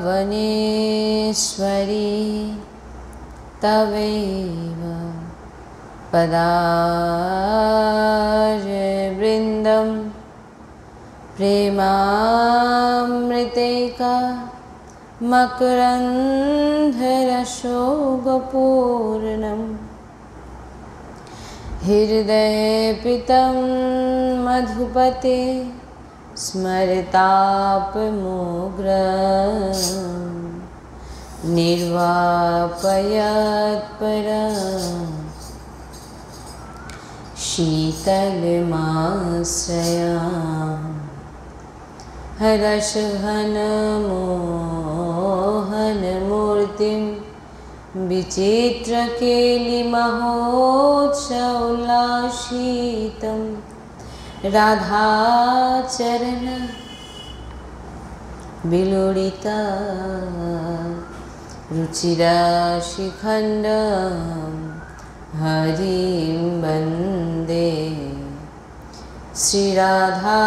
वनेश्वरी तवैव पदारविन्दं प्रेमामृतैका मकरन्धरसोगपूर्णं हृदयपितं मधुपते स्मरतापमोग्रं निर्वापयत्परं शीतलमाश्रयामि रसघनमोहनमूर्तिं विचित्रकेलिमहोत्सवोल्लासितं राधाचरण विलोलिता रुचिराशिखण्डं हरिं वन्दे श्री राधा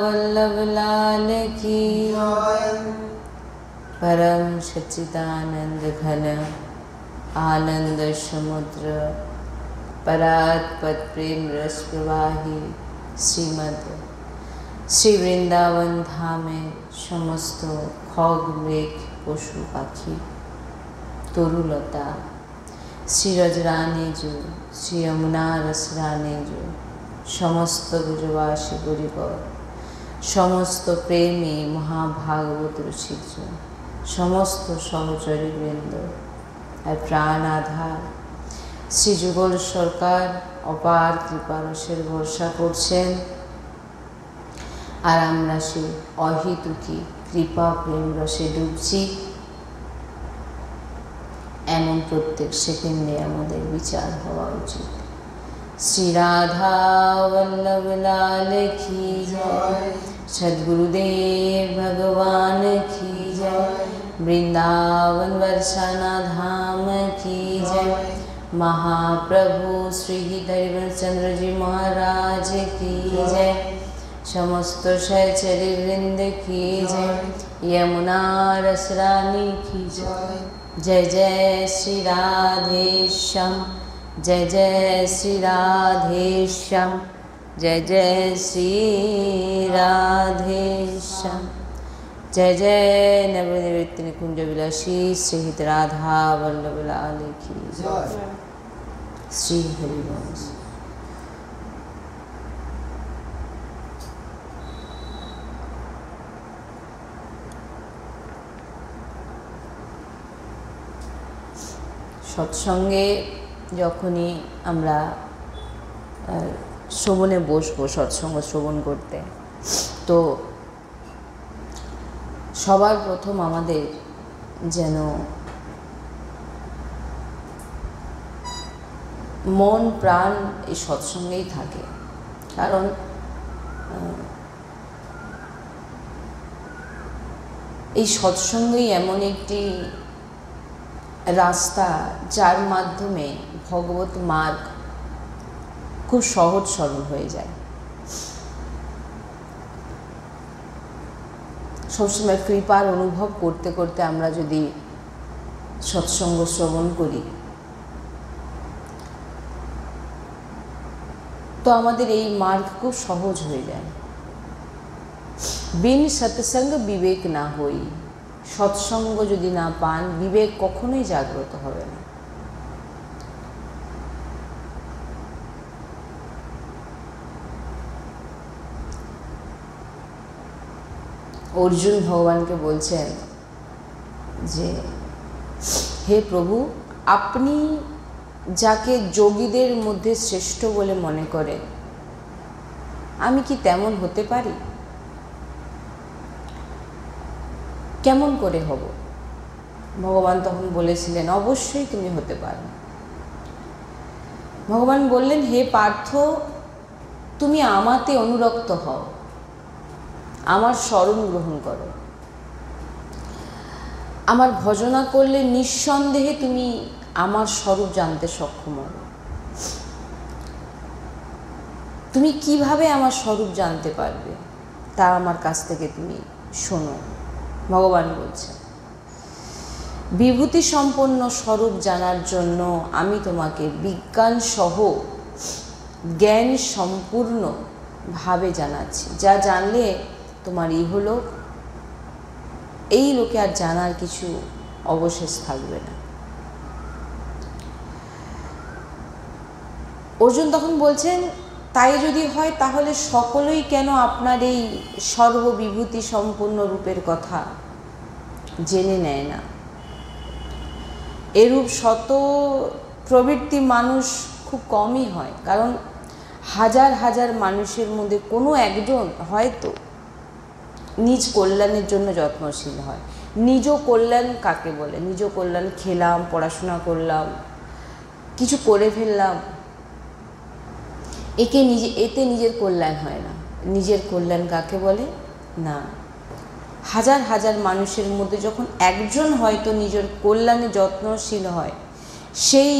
वल्लभ लाल की परम सच्चिदानंद घन आनंद समुद्र परात्पत प्रेम रस प्रवाही श्रीमद श्री वृंदावन धामे समस्त खग मृग पशु पाखी तरुलता श्री रजरानी जो श्री यमुना रसरानी जो समस्त ब्रजवासी गरीबर समस्त प्रेमी महाभागवत ऋषिजन समस्त सहचरी वृंद और प्राण आधार श्री जुगल सरकार अपार कृपा रसेर भरसा करছেন আর আমরা সেই অহেতুকি কৃপা প্রেম রসে ডুবছি এমন প্রত্যেক সেকেন্ডে আমাদের বিচার হওয়া উচিত। श्री राधा वल्लभ लाल की जय, सद्गुरुदेव भगवान की जय, वृंदावन वर्षाना धाम की जय, महाप्रभु श्री हरिवंश चंद्र जी महाराज की जय, समस्त सहचरी वृंद की जय, यमुना रसरानी की जय। जय जय श्री राधेश्याम, जय जय श्री राधेश्याम, जय जय श्री राधेश्याम, जय जय नवनिवृत्ति निकुंज विलासी श्री राधा वल्लभ लाल की जय। श्री हरिवंश। सत्संगे যখনই আমরা শ্রবণে বসবো সৎসঙ্গ শ্রবণ করতে, তো সবার প্রথম আমাদের যেন মন প্রাণ এই সৎসঙ্গেই থাকে। কারণ এই সৎসঙ্গই এমন একটি রাস্তা যার মাধ্যমে ভগবত মার্গ খুব সহজ সরল হয়ে যায়। সবসময় কৃপার অনুভব করতে করতে আমরা যদি সৎসঙ্গ শ্রবণ করি তো আমাদের এই মার্গ খুব সহজ হয়ে যায়। বিন সৎসঙ্গ বিবেক না হই, সৎসঙ্গ যদি না পান বিবেক কখনোই জাগ্রত হবে না। অর্জুন ভগবানকে বলছেন যে হে প্রভু, আপনি যাকে যোগীদের মধ্যে শ্রেষ্ঠ বলে মনে করেন আমি কি তেমন হতে পারি? কেমন করে হব? ভগবান তখন বলেছিলেন অবশ্যই তুমি হতে পারো। ভগবান বললেন হে পার্থ, তুমি আমাতে অনুরক্ত হও, আমার শরণ গ্রহণ করো, আমার ভজনা করলে নিঃসন্দেহে তুমি আমার স্বরূপ জানতে সক্ষম হবে। তুমি কিভাবে আমার স্বরূপ জানতে পারবে তা আমার কাছ থেকে তুমি শোনো। ভগবান বলছে, বিভূতি সম্পন্ন স্বরূপ জানার জন্য আমি তোমাকে বিজ্ঞান সহ জ্ঞান সম্পূর্ণ ভাবে জানাচ্ছি, যা জানলে তোমার ইহলোক, এই লোকে আর জানার কিছু অবশেষ থাকবে না। অর্জুন তখন বলছেন, তাই যদি হয় তাহলে সকলেই কেন আপনার এই সর্ববিভূতি সম্পূর্ণ রূপের কথা জেনে নেয় না? এরূপ শত প্রবৃত্তি মানুষ খুব কমই হয়, কারণ হাজার হাজার মানুষের মধ্যে কোনো একজন হয়তো নিজ কল্যাণের জন্য যত্নশীল হয়। নিজ কল্যাণ কাকে বলে? নিজ কল্যাণ খেলাম, পড়াশোনা করলাম, কিছু করে ফেললাম, এতে নিজের কল্যাণ হয় না। নিজের কল্যাণ কাকে বলে? না, হাজার হাজার মানুষের মধ্যে যখন একজন হয়তো নিজের কল্যাণে যত্নশীল হয়, সেই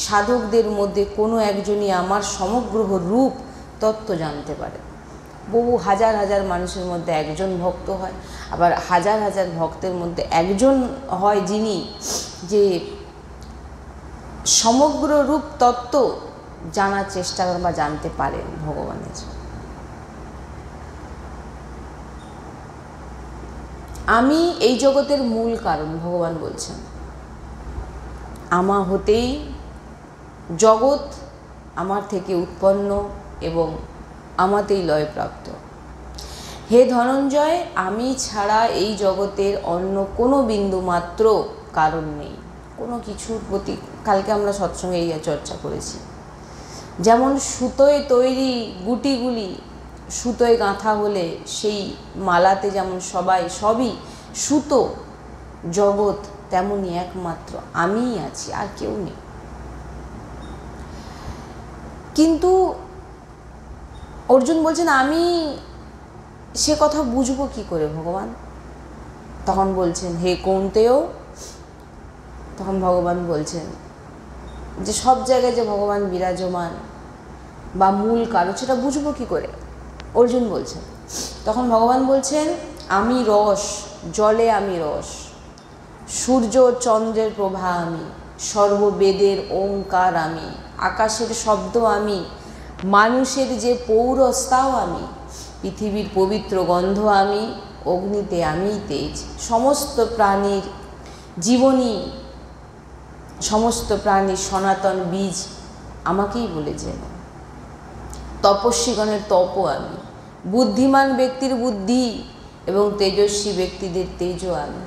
সাধকদের মধ্যে কোনো একজনই আমার সমগ্র রূপ তত্ত্ব জানতে পারে। বহু হাজার হাজার মানুষের মধ্যে একজন ভক্ত হয়, আবার হাজার হাজার ভক্তের মধ্যে একজন হয় যিনি যে সমগ্র রূপ তত্ত্ব জানার চেষ্টা করেন বা জানতে পারেন ভগবানের। আমি এই জগতের মূল কারণ, ভগবান বলছেন। আমা হতেই জগৎ আমার থেকে উৎপন্ন এবং আমাতেই লয়প্রাপ্ত। হে ধনঞ্জয়, আমি ছাড়া এই জগতের অন্য কোনো বিন্দু মাত্র কারণ নেই। কোনো কিছুর প্রতি, কালকে আমরা সৎসঙ্গে এই চর্চা করেছি, যেমন সুতোয় তৈরি গুটিগুলি সুতোয় গাঁথা হলে সেই মালাতে যেমন সবই সুতো জগৎ, তেমনই একমাত্র আমিই আছি, আর কেউ নেই। কিন্তু অর্জুন বলছেন, আমি সে কথা বুঝবো কি করে ভগবান? তখন বলছেন, হে কৌন্তেয়, তখন ভগবান বলছেন যে সব জায়গায় যে ভগবান বিরাজমান বা মূল কারণ, সেটা বুঝবো কি করে? অর্জুন বলছেন, তখন ভগবান বলছেন, আমি রস, জলে আমি রস, সূর্য চন্দ্রের প্রভা আমি, সর্ববেদের ওঙ্কার আমি, আকাশের শব্দ আমি, মানুষের যে পৌরস্তাও আমি, পৃথিবীর পবিত্র গন্ধ আমি, অগ্নিতে আমি তেজ, সমস্ত প্রাণীর জীবনী, সমস্ত প্রাণীর সনাতন বীজ আমাকেই বলে যেন, তপস্বীগণের তপও আমি, বুদ্ধিমান ব্যক্তির বুদ্ধি এবং তেজস্বী ব্যক্তিদের তেজও আমি,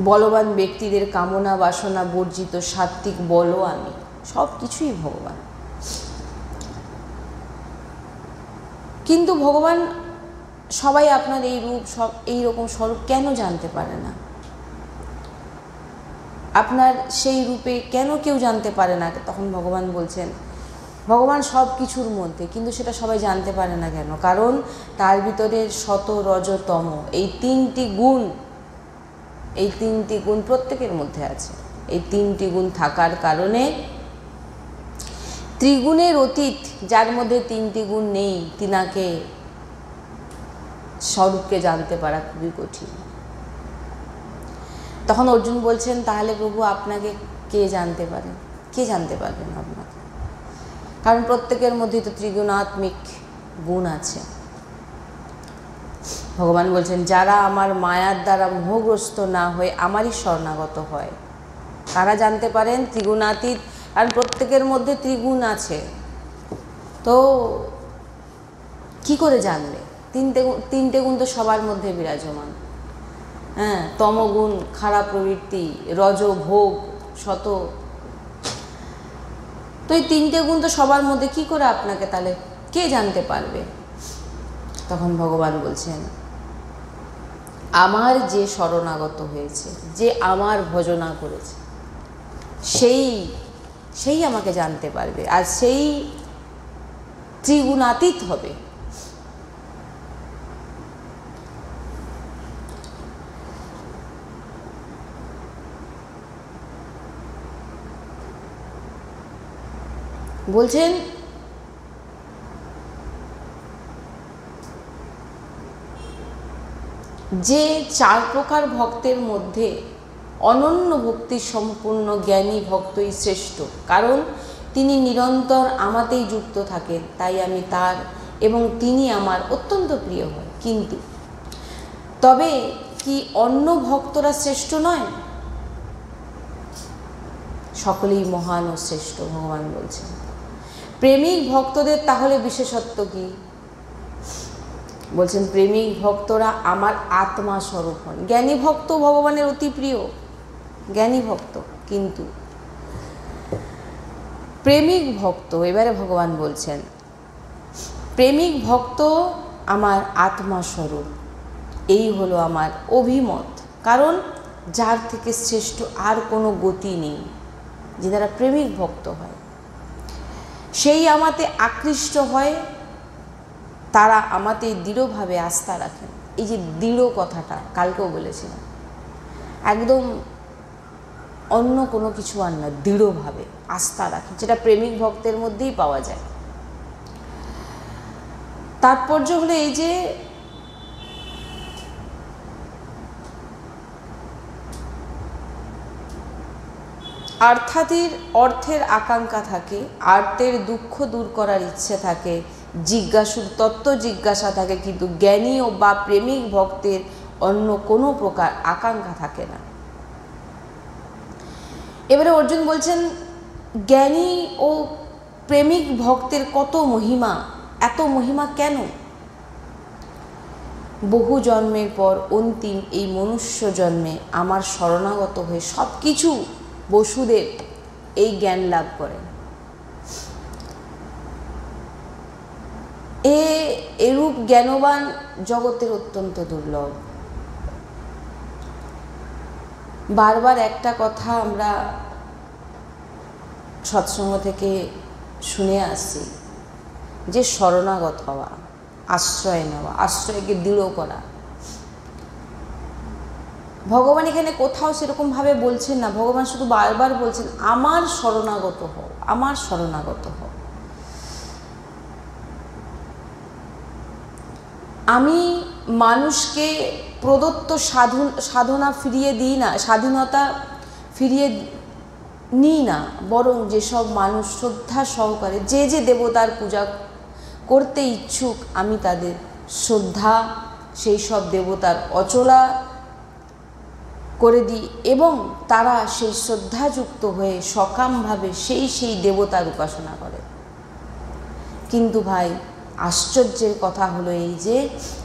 বলবান ব্যক্তিদের কামনা বাসনা বর্জিত সাত্ত্বিক বলও আমি, সব কিছুই ভগবান। কিন্তু ভগবান সবাই আপনার এই রূপ, সব এই রকম স্বরূপ কেন জানতে পারে না? আপনার সেই রূপে কেন কেউ জানতে পারে না? তখন ভগবান বলছেন, ভগবান সব কিছুর মধ্যে, কিন্তু সেটা সবাই জানতে পারে না কেন? কারণ তার ভিতরে সত রজ তম, এই তিনটি গুণ প্রত্যেকের মধ্যে আছে। এই তিনটি গুণ থাকার কারণে ত্রিগুণের অতীত যার মধ্যে তিনটি গুণ নেই, তিনাকে স্বরূপকে জানতে পারা খুবই কঠিন। তখন অর্জুন বলছেন, তাহলে প্রভু আপনাকে কে জানতে পারে? কে জানতে পারবেন আপনাকে? কারণ প্রত্যেকের মধ্যেই তো ত্রিগুণাত্মিক গুণ আছে। ভগবান বলছেন, যারা আমার মায়ার দ্বারা মোহগ্রস্ত না হয়ে আমারই শরণাগত হয়, তারা জানতে পারেন ত্রিগুণাতীত। কারণ প্রত্যেকের মধ্যে ত্রিগুণ আছে, তো কি করে জানবে? তিনটে গুণ তো সবার মধ্যে বিরাজমান। হ্যাঁ, তমগুণ খারাপ প্রবৃত্তি, রজ ভোগ, শত, তো এই তিনটে গুণ তো সবার মধ্যে, কি করে আপনাকে তাহলে কে জানতে পারবে? তখন ভগবান বলছেন, আমার যে শরণাগত হয়েছে, যে আমার ভজনা করেছে, সেই আমাকে জানতে পারবে, আর সেই ত্রিগুণাতীত হবে। বলছেন, যে 4 প্রকার ভক্তের মধ্যে অনন্য ভক্তি সম্পূর্ণ জ্ঞানী ভক্তই শ্রেষ্ঠ, কারণ তিনি নিরন্তর আমাতেই যুক্ত থাকেন, তাই আমি তার এবং তিনি আমার অত্যন্ত প্রিয় হয়। কিন্তু তবে কি অন্য ভক্তরা শ্রেষ্ঠ নয়? সকলেই মহান ও শ্রেষ্ঠ, ভগবান বলছেন। প্রেমিক ভক্তদের তাহলে বিশেষত্ব কি? বলছেন প্রেমিক ভক্তরা আমার আত্মা স্বরূপ হন। জ্ঞানী ভক্ত ভগবানের অতি প্রিয়, জ্ঞানী ভক্ত, কিন্তু প্রেমিক ভক্ত, এবারে ভগবান বলছেন প্রেমিক ভক্ত আমার আত্মা স্বরূপ, এই হলো আমার অভিমত। কারণ যার থেকে শ্রেষ্ঠ আর কোনো গতি নেই। যে যারা প্রেমিক ভক্ত হয় সেই আমাতে আকৃষ্ট হয়, তারা আমাতে দৃঢ়ভাবে আস্থা রাখেন। এই যে দৃঢ় কথাটা কালকেও বলেছিলাম, একদম অন্য কোনো কিছু আর না, দৃঢ়ভাবে আস্থা রাখেন, যেটা প্রেমিক ভক্তের মধ্যেই পাওয়া যায়। তাৎপর্য হলো এই যে অর্থের আকাঙ্ক্ষা থাকে, আর্তের দুঃখ দূর করার ইচ্ছে থাকে, জিজ্ঞাসুর তত্ত্ব জিজ্ঞাসা থাকে, কিন্তু জ্ঞানী ও বা প্রেমিক ভক্তের অন্য কোনো প্রকার আকাঙ্ক্ষা থাকে না। এবারে অর্জুন বলছেন জ্ঞানী ও প্রেমিক ভক্তের কত মহিমা, এত মহিমা কেন? বহু জন্মের পর অন্তিম এই মনুষ্য জন্মে আমার শরণাগত হয়ে সব কিছু বসুদেব এই জ্ঞান লাভ করেন। এরূপ জ্ঞানবান জগতের অত্যন্ত দুর্লভ। বারবার একটা কথা আমরা সৎসঙ্গ থেকে শুনে আসছি, যে শরণাগত হওয়া, আশ্রয় নেওয়া, আশ্রয়কে দৃঢ় করা। ভগবান এখানে কোথাও সেরকমভাবে বলছেন না, ভগবান শুধু বারবার বলছেন আমার শরণাগত হও, আমার শরণাগত হও। আমি মানুষকে প্রদত্ত সাধনা ফিরিয়ে দিই না, স্বাধীনতা ফিরিয়ে নিই না, বরং যেসব মানুষ শ্রদ্ধা সহকারে যে যে দেবতার পূজা করতে ইচ্ছুক, আমি তাদের শ্রদ্ধা সেই সব দেবতার অচলা করে দিই এবং তারা সেই শ্রদ্ধাযুক্ত হয়ে সকামভাবে সেই দেবতার উপাসনা করে। কিন্তু ভাই আশ্চর্যের কথা হলো এই যে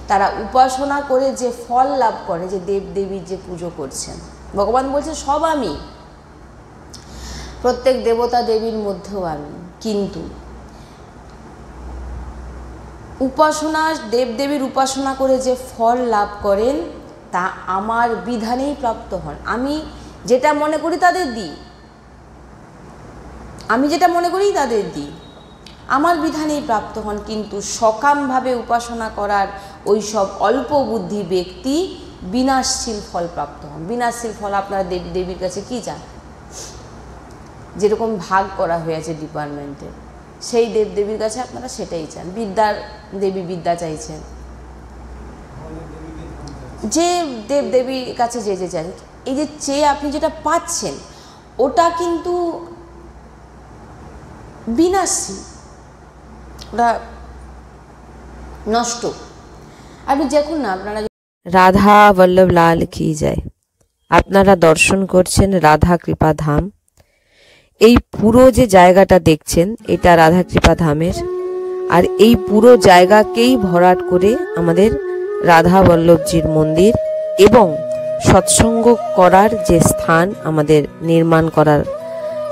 তারা উপাসনা করে যে ফল লাভ করে, যে দেবদেবীর যে পুজো করছেন, ভগবান বলছে সব আমি, প্রত্যেক দেবতা দেবীর মধ্যেও আমি, কিন্তু উপাসনা দেবদেবীর উপাসনা করে যে ফল লাভ করেন তা আমার বিধানেই প্রাপ্ত হন। আমি যেটা মনে করি তাদের দিই, আমি যেটা মনে করি তাদের দিই, আমার বিধানেই প্রাপ্ত হন। কিন্তু সকামভাবে উপাসনা করার ওই সব অল্প বুদ্ধি ব্যক্তি বিনাশশীল ফল প্রাপ্ত হন। বিনাশশীল ফল আপনারা দেবীর কাছে কি চান? যেরকম ভাগ করা হয়েছে ডিপার্টমেন্টে, সেই দেবদেবীর কাছে আপনারা সেটাই চান। বিদ্যার দেবী বিদ্যা চাইছেন, যে দেবদেবীর কাছে যে যে চান, এই যে চেয়ে আপনি যেটা পাচ্ছেন ওটা কিন্তু বিনাশী, ওটা নষ্ট। আপনি দেখুন না, আপনারা রাধা বল্লভ লাল কি যায়। আপনারা দর্শন করছেন রাধা কৃপা ধাম। এই পুরো যে জায়গাটা দেখছেন এটা রাধা কৃপা ধামের, আর এই পুরো জায়গাকেই ভরাট করে আমাদের রাধা বল্লভজির মন্দির এবং সৎসঙ্গ করার যে স্থান আমাদের নির্মাণ করার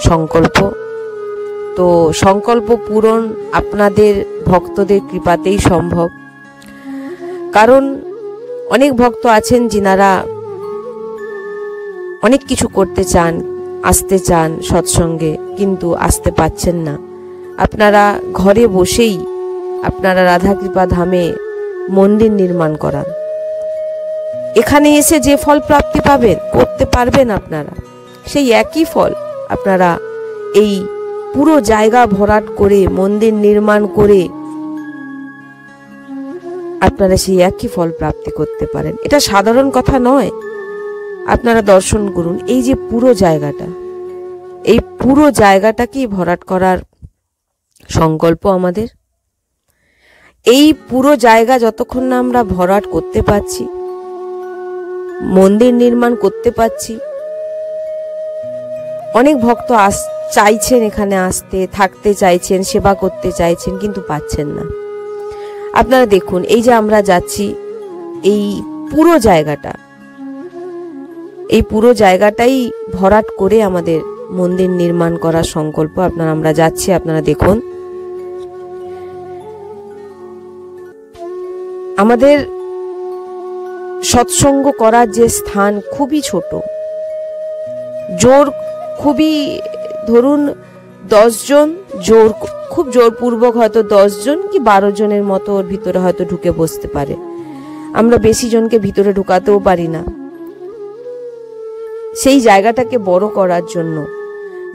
সংকল্প। তো সংকল্প পূরণ আপনাদের ভক্তদের কৃপাতেই সম্ভব। কারণ অনেক ভক্ত আছেন যিনারা অনেক কিছু করতে চান, আসতে চান সৎসঙ্গে, কিন্তু আসতে পাচ্ছেন না। আপনারা ঘরে বসেই আপনারা রাধা কৃপা ধামে মন্দির নির্মাণ করান। এখানে এসে যে ফল প্রাপ্তি পাবেন, করতে পারবেন আপনারা, সেই একই ফল আপনারা এই পুরো জায়গা ভরাট করে মন্দির নির্মাণ করে আপনারা সেই একই ফল প্রাপ্তি করতে পারেন। এটা সাধারণ কথা নয়। আপনারা দর্শন করুন এই যে পুরো জায়গাটা, এই পুরো জায়গাটাকেই ভরাট করার সংকল্প আমাদের। এই পুরো জায়গা যতক্ষণ না আমরা ভরাট করতে পারছি, মন্দির নির্মাণ করতে পারছি, অনেক ভক্ত চাইছেন এখানে আসতে, থাকতে চাইছেন, সেবা করতে চাইছেন, কিন্তু পাচ্ছেন না। আপনারা দেখুন এই যে আমরা যাচ্ছি, এই পুরো জায়গাটা, এই পুরো জায়গাটাই ভরাট করে আমাদের মন্দির নির্মাণ করার সংকল্প। আমরা যাচ্ছি, আপনারা দেখুন। আমাদের সৎসঙ্গ করার যে স্থান খুবই ছোট, জোর খুবই, ধরুন 10 জন, খুব জোরপূর্বক হয়তো 10 জন কি 12 জনের মতো ওর ভিতরে হয়তো ঢুকে বসতে পারে। আমরা বেশি জনকে ভিতরে ঢুকাতেও পারি না। সেই জায়গাটাকে বড় করার জন্য,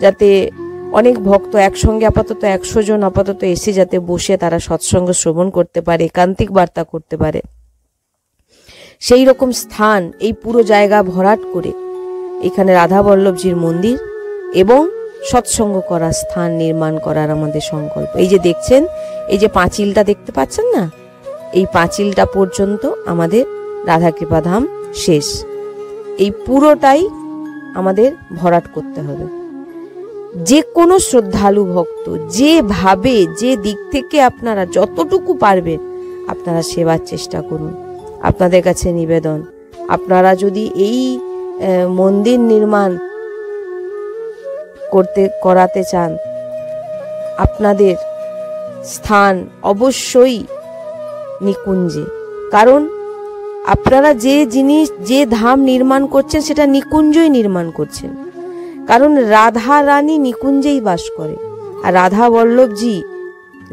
যাতে অনেক ভক্ত একসঙ্গে আপাতত 100 জন আপাতত এসে যাতে বসে তারা সৎসঙ্গ শ্রবণ করতে পারে, একান্তিক বার্তা করতে পারে, সেই রকম স্থান এই পুরো জায়গা ভরাট করে এখানে রাধা বল্লভজির মন্দির এবং সৎসঙ্গ করার স্থান নির্মাণ করার আমাদের সংকল্প। এই যে দেখছেন, এই যে পাঁচিলটা দেখতে পাচ্ছেন না, এই পাঁচিলটা পর্যন্ত আমাদের রাধাকৃপা ধাম শেষ। এই পুরোটাই আমাদের ভরাট করতে হবে। যে কোনো শ্রদ্ধালু ভক্ত যেভাবে, যে দিক থেকে আপনারা যতটুকু পারবেন আপনারা সেবার চেষ্টা করুন। আপনাদের কাছে নিবেদন, আপনারা যদি এই মন্দির নির্মাণ করাতে চান, আপনাদের স্থান অবশ্যই নিকুঞ্জে। কারণ আপনারা যে জিনিস, যে ধাম নির্মাণ করছেন সেটা নিকুঞ্জই নির্মাণ করছেন। কারণ রাধা রানী নিকুঞ্জেই বাস করে, আর রাধা বল্লভজি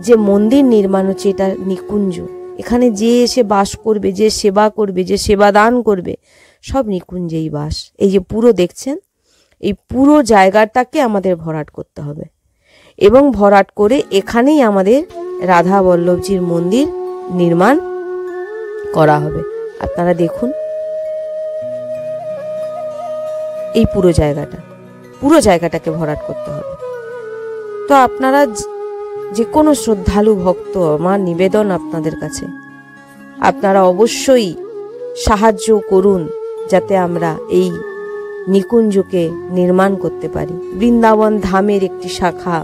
যে মন্দির নির্মাণ হচ্ছে এটা নিকুঞ্জ। এখানে যে এসে বাস করবে, যে সেবা করবে, যে সেবা দান করবে, সব নিকুঞ্জেই বাস। এই যে পুরো দেখছেন, এই পুরো জায়গাটাকে আমাদের ভরাট করতে হবে এবং ভরাট করে এখানেই আমাদের রাধা বল্লভজির মন্দির নির্মাণ করা হবে। আপনারা দেখুন এই পুরো জায়গাটাকে ভরাট করতে হবে। তো আপনারা যে কোনো শ্রদ্ধালু ভক্ত, আমার নিবেদন আপনাদের কাছে, আপনারা অবশ্যই সাহায্য করুন যাতে আমরা এই নিকুঞ্জকে নির্মাণ করতে পারি। বৃন্দাবন ধামের একটি শাখা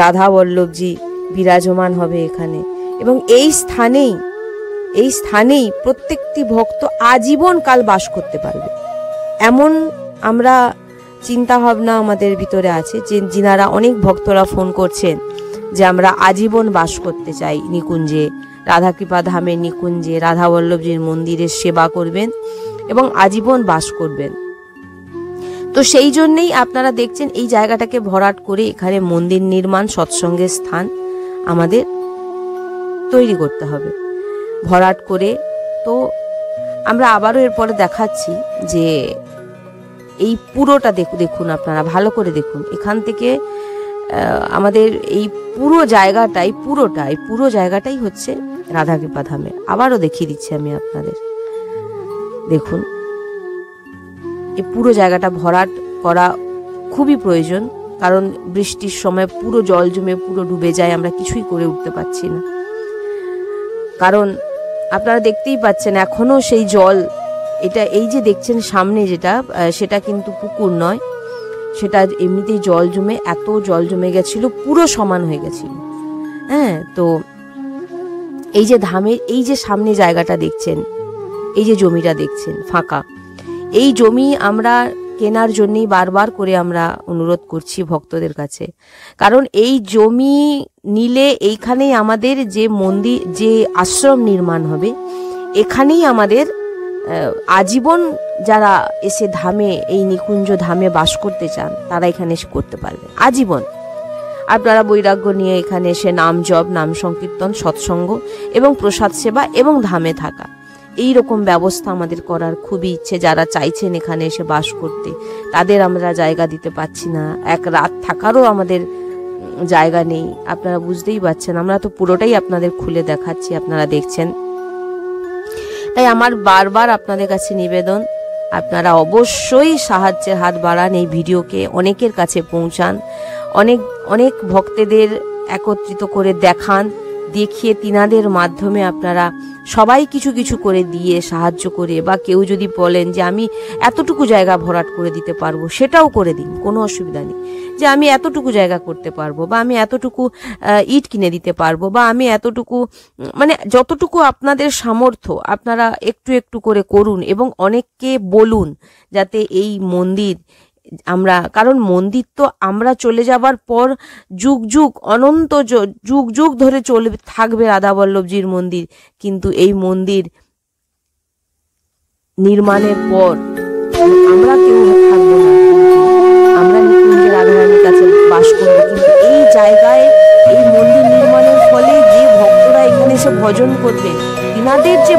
রাধা বল্লভজি বিরাজমান হবে এখানে, এবং এই স্থানেই প্রত্যেকটি ভক্ত আজীবন কাল বাস করতে পারবে। এমন আমরা চিন্তা ভাবনা আমাদের ভিতরে আছে, যে যিনারা অনেক ভক্তরা ফোন করছেন যে আমরা আজীবন বাস করতে চাই নিকুঞ্জে, রাধাকৃপা ধামের নিকুঞ্জে, রাধা বল্লভজির মন্দিরের সেবা করবেন এবং আজীবন বাস করবেন। তো সেই জন্যেই আপনারা দেখছেন এই জায়গাটাকে ভরাট করে এখানে মন্দির নির্মাণ, সৎসঙ্গের স্থান আমাদের তৈরি করতে হবে ভরাট করে। তো আমরা আবারও এরপরে দেখাচ্ছি যে এই পুরোটা দেখুন, আপনারা ভালো করে দেখুন। এখান থেকে আমাদের এই পুরো জায়গাটাই হচ্ছে রাধাকৃপা ধামের। আবারও দেখিয়ে দিচ্ছি আমি আপনাদের, দেখুন এই পুরো জায়গাটা ভরাট করা খুবই প্রয়োজন। কারণ বৃষ্টির সময় পুরো জল জমে পুরো ডুবে যায়, আমরা কিছুই করে উঠতে পারছি না। কারণ আপনারা দেখতেই পাচ্ছেন এখনো সেই জল, এটা এই যে দেখছেন সামনে যেটা, সেটা কিন্তু পুকুর নয়, সেটা এমনিতেই জল জমে, এত জল জমে গেছিল, পুরো সমান হয়ে গেছিল। হ্যাঁ, তো এই যে ধামের এই যে সামনে জায়গাটা দেখছেন, এই যে জমিটা দেখছেন ফাঁকা, এই জমি আমরা কেনার জন্যই বারবার করে আমরা অনুরোধ করছি ভক্তদের কাছে। কারণ এই জমি নিলে এইখানেই আমাদের যে মন্দির, যে আশ্রম নির্মাণ হবে, এখানেই আমাদের আজীবন যারা এসে ধামে, এই নিকুঞ্জ ধামে বাস করতে চান তারা এখানে এসে করতে পারবে আজীবন। আপনারা বৈরাগ্য নিয়ে এখানে এসে নাম জপ, নাম সংকীর্তন, সৎসঙ্গ এবং প্রসাদ সেবা এবং ধামে থাকা, এই রকম ব্যবস্থা আমাদের করার খুবই ইচ্ছে। যারা চাইছেন এখানে এসে বাস করতে, তাদের আমরা জায়গা দিতে পারছি না, এক রাত থাকারও আমাদের জায়গা নেই। আপনারা বুঝতেই পারছেন, আমরা তো পুরোটাই আপনাদের খুলে দেখাচ্ছি, আপনারা দেখছেন। তাই আমার বারবার আপনাদের কাছে নিবেদন, আপনারা অবশ্যই সাহায্যের হাত বাড়ান, এই ভিডিওকে অনেকের কাছে পৌঁছান, অনেক অনেক ভক্তদের একত্রিত করে দেখান, দেখিয়ে তিনাদের মাধ্যমে আপনারা সবাই কিছু কিছু করে দিয়ে সাহায্য করে, বা কেউ যদি বলেন যে আমি এতটুকু জায়গা ভরাট করে দিতে পারবো, সেটাও করে দিন, কোনো অসুবিধা নেই। যে আমি এতটুকু জায়গা করতে পারবো, বা আমি এতটুকু ইট কিনে দিতে পারবো, বা আমি এতটুকু, মানে যতটুকু আপনাদের সামর্থ্য আপনারা একটু একটু করে করুন, এবং অনেককে বলুন যাতে এই মন্দির আমরা, কারণ মন্দির তো আমরা চলে যাবার পর যুগ যুগ অনন্ত যুগ যুগ ধরে চলবে, থাকবে রাধাবল্লভজির মন্দির, কিন্তু এই মন্দির নির্মাণের পর আমরা কেউ থাকবো না, আমরা নিকুঞ্জে রাধারানীর কাছে বাস করবো। কিন্তু এই জায়গায় এই মন্দির নির্মাণের ফলে যে ভক্তরা এখানে এসে ভজন করবে, তিনাদের যে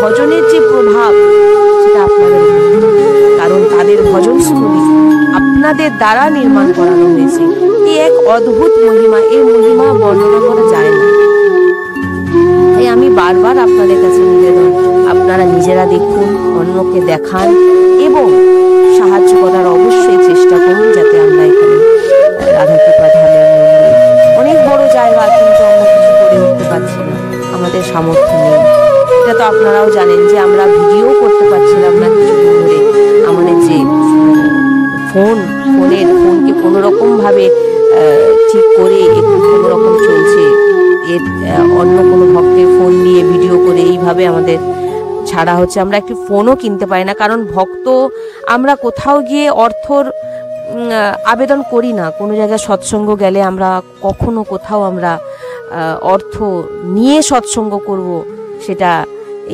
ভজনের যে প্রভাব, সেটা আপনাদের উপর, কারণ তাদের ভজনস্থলী আপনাদের দ্বারা নির্মাণ করানো হয়েছে। এই এক অদ্ভুত মহিমা, এই মহিমা বর্ণনা করা যায় না। তাই আমি বারবার আপনাদের কাছে নিবেদন, আপনারা নিজেরা দেখুন, অন্যকে দেখান এবং সাহায্য করার অবশ্যই চেষ্টা করুন, যাতে আমরা এখানে রাধাকৃপা ধামের মন্দির, অনেক বড় জায়গা, কিন্তু আমরা কিছু করে উঠতে পারছি না, আমাদের সামর্থ্য নেই। এটা তো আপনারাও জানেন যে আমরা ভিডিও করতে পারছিলাম না কিছুদিন ধরে। আমাদের যে ফোনকে কোনো রকম ভাবে ঠিক করে একটু কোনো রকম চলছে, এর অন্য কোনো ভক্তের ফোন নিয়ে ভিডিও করে এইভাবে আমাদের ছাড়া হচ্ছে। আমরা একটি ফোনও কিনতে পারি না, কারণ ভক্ত আমরা কোথাও গিয়ে অর্থর আবেদন করি না। কোনো জায়গায় সৎসঙ্গ গেলে আমরা কখনো কোথাও আমরা অর্থ নিয়ে সৎসঙ্গ করব, সেটা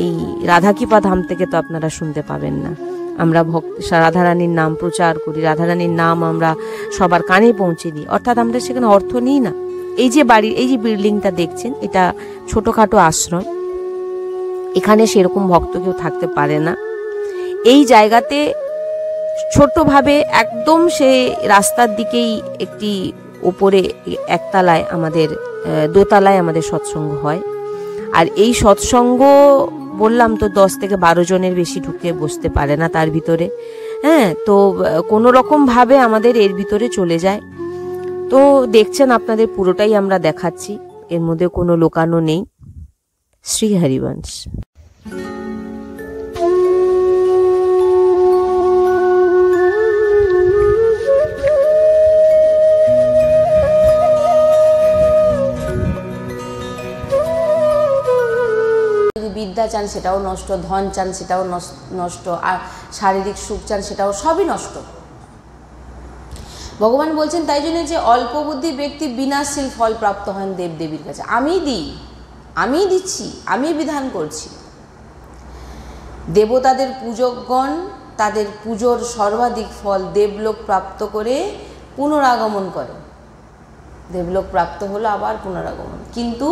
এই রাধাকৃপা ধাম থেকে তো আপনারা শুনতে পাবেন না। আমরা রাধারানীর নাম প্রচার করি, রাধারানীর নাম আমরা সবার কানে পৌঁছে দিই, অর্থাৎ আমরা সেখানে অর্থ নিই না। এই যে বাড়ির এই যে বিল্ডিংটা দেখছেন, এটা ছোটোখাটো আশ্রম, এখানে সেরকম ভক্ত কেউ থাকতে পারে না। এই জায়গাতে ছোট্টভাবে একদম সে রাস্তার দিকেই একটি উপরে একতলায় আমাদের দোতলায় আমাদের সৎসঙ্গ হয়। আর এই সৎসঙ্গ বললাম তো 10 থেকে 12 জনের বেশি ঢুকে বসতে পারে না তার ভিতরে। হ্যাঁ, তো কোনো রকম ভাবে আমাদের এর ভিতরে চলে যায়। তো দেখছেন আপনাদের পুরোটাই আমরা দেখাচ্ছি, এর মধ্যে কোনো লোকানো নেই। শ্রী হরিবংশ। বিদ্যা চান সেটাও নষ্ট, ধন চান সেটাও নষ্ট, আর শারীরিক সুখ চান সেটাও সবই নষ্ট। ভগবান বলছেন তাই জন্য যে অল্প বুদ্ধি ব্যক্তি বিনাশীল ফল প্রাপ্ত হন দেবদেবীর কাছে। আমি দিই, আমি দিচ্ছি, আমি বিধান করছি। দেবতাদের পূজকগণ তাদের পুজোর সর্বাধিক ফল দেবলোক প্রাপ্ত করে পুনরাগমন করে। দেবলোক প্রাপ্ত হলো আবার পুনরাগমন, কিন্তু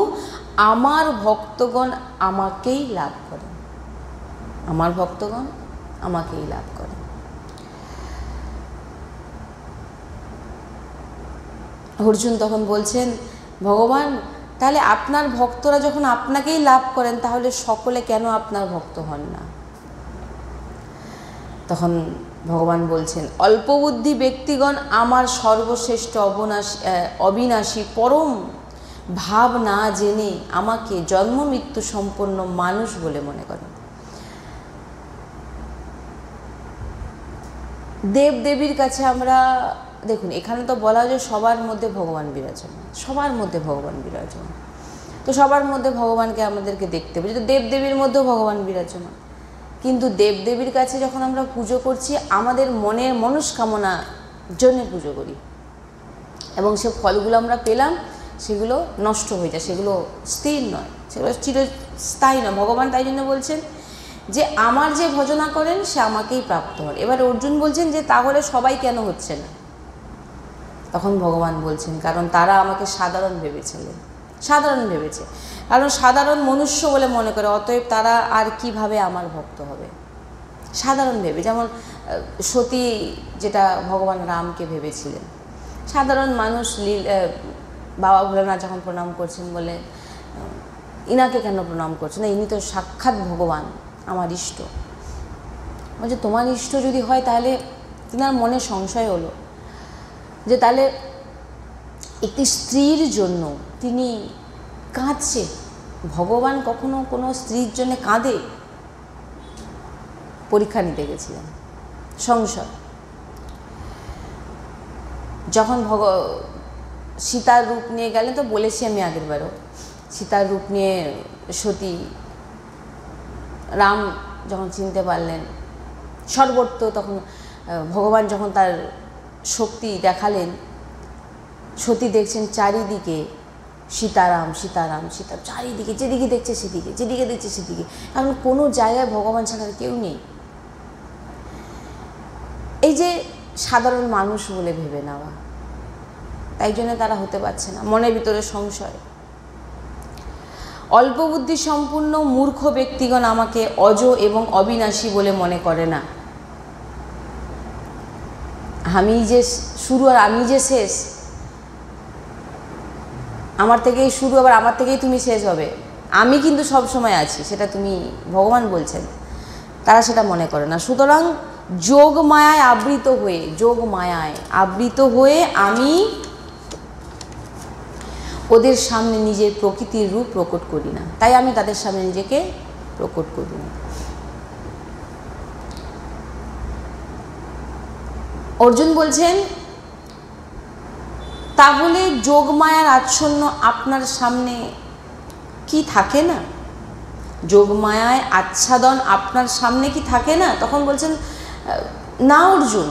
আমার ভক্তগণ আমাকেই লাভ করে, আমার ভক্তগণ আমাকেই লাভ করে। অর্জুন তখন বলছেন, ভগবান তাহলে আপনার ভক্তরা যখন আপনাকেই লাভ করেন, তাহলে সকলে কেন আপনার ভক্ত হন না? তখন ভগবান বলছেন, অল্পবুদ্ধি ব্যক্তিগণ আমার সর্বশ্রেষ্ঠ অবিনাশী পরম ভাব না জেনে আমাকে জন্ম মৃত্যু সম্পন্ন মানুষ বলে মনে করেন। দেব দেবীর কাছে আমরা দেখুন, এখানে তো বলা হয় যে সবার মধ্যে ভগবান বিরাজমান, সবার মধ্যে ভগবান বিরাজমান। তো সবার মধ্যে ভগবানকে আমাদেরকে দেখতে হবে, যদি দেব দেবীর মধ্যেও ভগবান বিরাজমান। কিন্তু দেব দেবীর কাছে যখন আমরা পুজো করছি, আমাদের মনের মনস্কামনা জন্য পুজো করি, এবং সে ফলগুলো আমরা পেলাম, সেগুলো নষ্ট হয়ে যায়, সেগুলো স্থির নয়, সেগুলো চিরস্থায়ী নয়। ভগবান তাই জন্য বলছেন যে আমার যে ভজনা করেন সে আমাকেই প্রাপ্ত হন। এবার অর্জুন বলছেন যে তাহলে সবাই কেন হচ্ছে না? তখন ভগবান বলছেন, কারণ তারা আমাকে সাধারণ ভেবেছিলেন, সাধারণ ভেবেছে, কারণ সাধারণ মনুষ্য বলে মনে করে, অতএব তারা আর কিভাবে আমার ভক্ত হবে? সাধারণ ভেবে, যেমন সতী যেটা ভগবান রামকে ভেবেছিলেন। সাধারণ মানুষ বাবা ভোলেনাথ যখন প্রণাম করছেন, বলে ইনাকে কেন প্রণাম করছেন? ইনি তো সাক্ষাৎ ভগবান, আমার ইষ্ট। বলছে তোমার ইষ্ট যদি হয় তাহলে তিনার মনে সংশয় হলো যে তাহলে একটি স্ত্রীর জন্য তিনি কাঁদছে, ভগবান কখনো কোনো স্ত্রীর জন্য কাঁদে? পরীক্ষা নিতে গেছিলেন, সংশয়। যখন সীতার রূপ নিয়ে গেলেন, তো বলেছি আমি আগেরবারও, সীতার রূপ নিয়ে সতী রাম যখন চিনতে পারলেন, সর্বত্র তখন ভগবান যখন তার শক্তি দেখালেন, সতী দেখছেন চারিদিকে সীতারাম সীতারাম সীতা, চারিদিকে যেদিকে দেখছে সেদিকে, যেদিকে দেখছে সেদিকে, কারণ কোনো জায়গায় ভগবান ছাড়া কেউ নেই। এই যে সাধারণ মানুষ বলে ভেবে নেওয়া, তাই জন্য তারা হতে পারছে না, মনের ভিতরে সংশয়। অল্প বুদ্ধি সম্পূর্ণ মূর্খ ব্যক্তিগণ আমাকে অজ এবং অবিনাশী বলে মনে করে না। আমি যে শুরু আর আমি যে শেষ, আমার থেকেই শুরু আবার আমার থেকেই তুমি শেষ হবে, আমি কিন্তু সব সময় আছি, সেটা তুমি ভগবান বলছেন, তারা সেটা মনে করে না। সুতরাং যোগ মায়ায় আবৃত হয়ে, যোগ মায়ায় আবৃত হয়ে আমি ওদের সামনে নিজের প্রকৃতির রূপ প্রকট করি না, তাই আমি তাদের সামনে নিজেকে প্রকট করি না। অর্জুন বলছেন তাহলে যোগমায়ার আচ্ছন্ন আপনার সামনে কি থাকে না? যোগমায়ায় আচ্ছাদন আপনার সামনে কি থাকে না? তখন বলছেন না অর্জুন,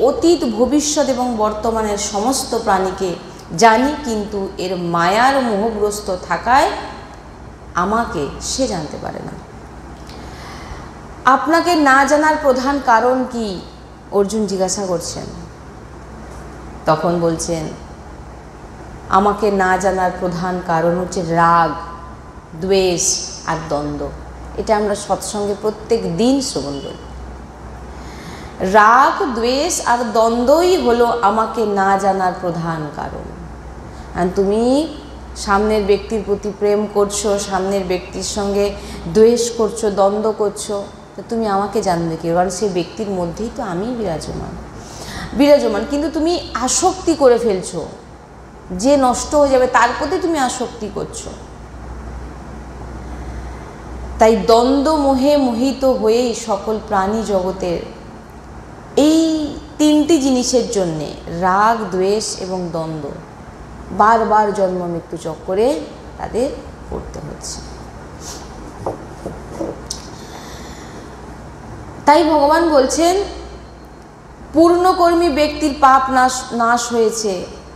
অতীত ভবিষ্যৎ এবং বর্তমানের সমস্ত প্রাণীকে জানি, কিন্তু এর মায়ার মোহগ্রস্ত থাকায় আমাকে সে জানতে পারে না। আপনাকে না জানার প্রধান কারণ কি? অর্জুন জিজ্ঞাসা করছেন। তখন বলছেন আমাকে না জানার প্রধান কারণ হচ্ছে রাগ, দ্বেষ আর দ্বন্দ্ব। এটা আমরা সৎসঙ্গে প্রত্যেক দিন শ্রবণ করি। রাগ, দ্বেষ আর দ্বন্দ্বই হলো আমাকে না জানার প্রধান কারণ। আর তুমি সামনের ব্যক্তির প্রতি প্রেম করছো, সামনের ব্যক্তির সঙ্গে দ্বেষ করছো, দ্বন্দ্ব করছো, তো তুমি আমাকে জানবে কি? কারণ সেই ব্যক্তির মধ্যেই তো আমি বিরাজমান। কিন্তু তুমি আসক্তি করে ফেলছো, যে নষ্ট হয়ে যাবে তার প্রতি তুমি আসক্তি করছো। তাই দ্বন্দ্ব মোহে মোহিত হয়েই সকল প্রাণী জগতের এই তিনটি জিনিসের জন্যে, রাগ, দ্বেষ এবং দ্বন্দ্ব, বারবার জন্ম মৃত্যু চক্করে তাদের পড়তে হচ্ছে। তাই ভগবান বলছেন পূর্ণকর্মী ব্যক্তির পাপ নাশ হয়েছে,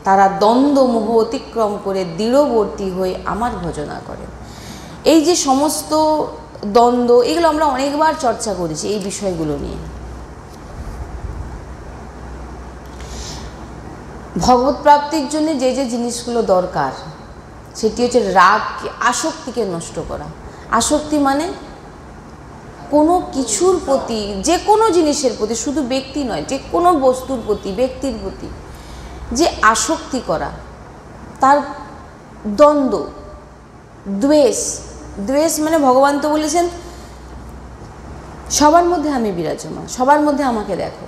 তারা দ্বন্দ্ব মোহ অতিক্রম করে দৃঢ়বর্তী হয়ে আমার ভজনা করে। এই যে সমস্ত দ্বন্দ্ব, এগুলো আমরা অনেকবার চর্চা করেছি এই বিষয়গুলো নিয়ে। ভগবত প্রাপ্তির জন্য যে যে জিনিসগুলো দরকার, সেটি হচ্ছে রাগকে, আসক্তিকে নষ্ট করা। আসক্তি মানে কোনো কিছুর প্রতি, যে কোনো জিনিসের প্রতি, শুধু ব্যক্তি নয়, যে কোনো বস্তুর প্রতি, ব্যক্তির প্রতি যে আসক্তি করা, তার দ্বন্দ্ব, দ্বেষ মানে ভগবান তো বলেছেন সবার মধ্যে আমি বিরাজমান, সবার মধ্যে আমাকে দেখো।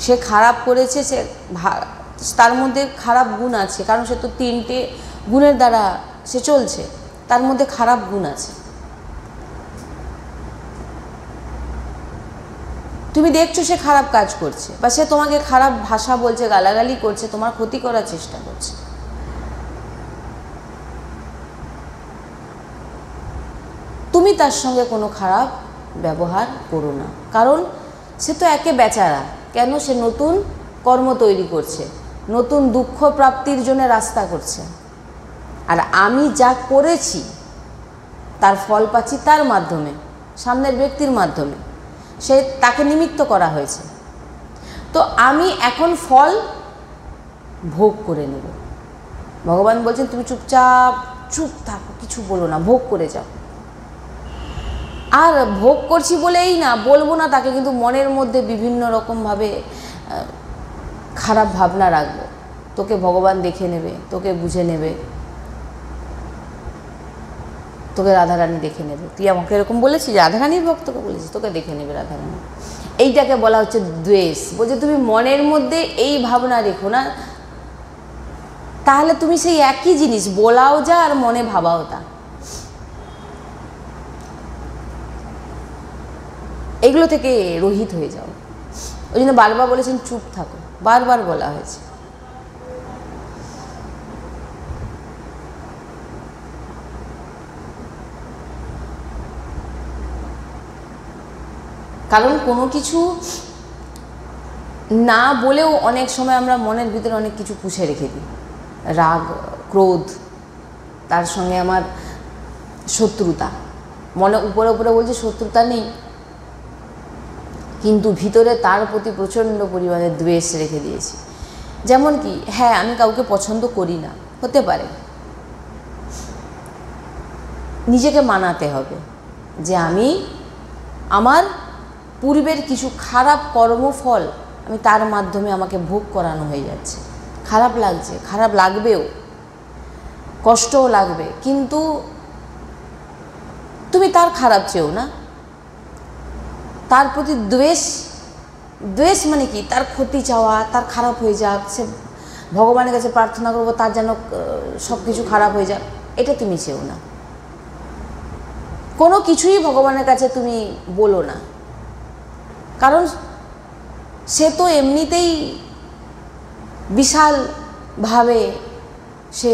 সে খারাপ করেছে, সে তার মধ্যে খারাপ গুণ আছে, কারণ সে তো 3টে গুণের দ্বারা সে চলছে, তার মধ্যে খারাপ গুণ আছে। তুমি দেখছো সে খারাপ কাজ করছে, বা সে তোমাকে খারাপ ভাষা বলছে, গালাগালি করছে, তোমার ক্ষতি করার চেষ্টা করছে। তুমি তার সঙ্গে কোনো খারাপ ব্যবহার করো না, কারণ সে তো একে বেচারা। কেন? সে নতুন কর্ম তৈরি করছে, নতুন দুঃখ প্রাপ্তির জন্য রাস্তা করছে। আর আমি যা করেছি তার ফল পাচ্ছি তার মাধ্যমে, সামনের ব্যক্তির মাধ্যমে, সে তাকে নিমিত্ত করা হয়েছে। তো আমি এখন ফল ভোগ করে নেব। ভগবান বলছেন তুমি চুপ থাকো, কিছু বলো না, ভোগ করে যাও। আর ভোগ করছি বলেই না, বলবো না তাকে, কিন্তু মনের মধ্যে বিভিন্ন রকমভাবে খারাপ ভাবনা রাখবো। তোকে ভগবান দেখে নেবে, তোকে বুঝে নেবে, তোকে রাধারানী দেখে নেবে। তুই আমাকে এরকম বলেছিস, রাধারানীর ভক্তকে বলেছিস, তোকে দেখে নেবে রাধারানী। এইটাকে বলা হচ্ছে দ্বেষ। বলছে তুমি মনের মধ্যে এই ভাবনা রেখো না, তাহলে তুমি সেই একই জিনিস বলাও যা আর মনে ভাবাও তা। এগুলো থেকে রহিত হয়ে যাও। ওই জন্য বারবার বলেছেন চুপ থাকো, বারবার বলা হয়েছে। কারণ কোনো কিছু না বলেও অনেক সময় আমরা মনের ভিতরে অনেক কিছু পুষে রেখে দিই। রাগ, ক্রোধ, তার সঙ্গে আমার শত্রুতা। মনে উপরে উপরে বলছে শত্রুতা নেই, কিন্তু ভিতরে তার প্রতি প্রচণ্ড পরিমাণে দ্বেষ রেখে দিয়েছি। যেমন কি, হ্যাঁ আমি কাউকে পছন্দ করি না, হতে পারে, নিজেকে মানাতে হবে যে আমি আমার পূর্বের কিছু খারাপ কর্মফল আমি তার মাধ্যমে আমাকে ভোগ করানো হয়ে যাচ্ছে। খারাপ লাগছে, খারাপ লাগবেও, কষ্টও লাগবে, কিন্তু তুমি তার খারাপ চেও না। তার প্রতি দ্বেষ, দ্বেষ মানে কি, তার ক্ষতি চাওয়া, তার খারাপ হয়ে যাক, সে ভগবানের কাছে প্রার্থনা করবো তার যেন সব কিছু খারাপ হয়ে যাক, এটা তুমি চেও না। কোনো কিছুই ভগবানের কাছে তুমি বলো না, কারণ সে তো এমনিতেই বিশালভাবে সে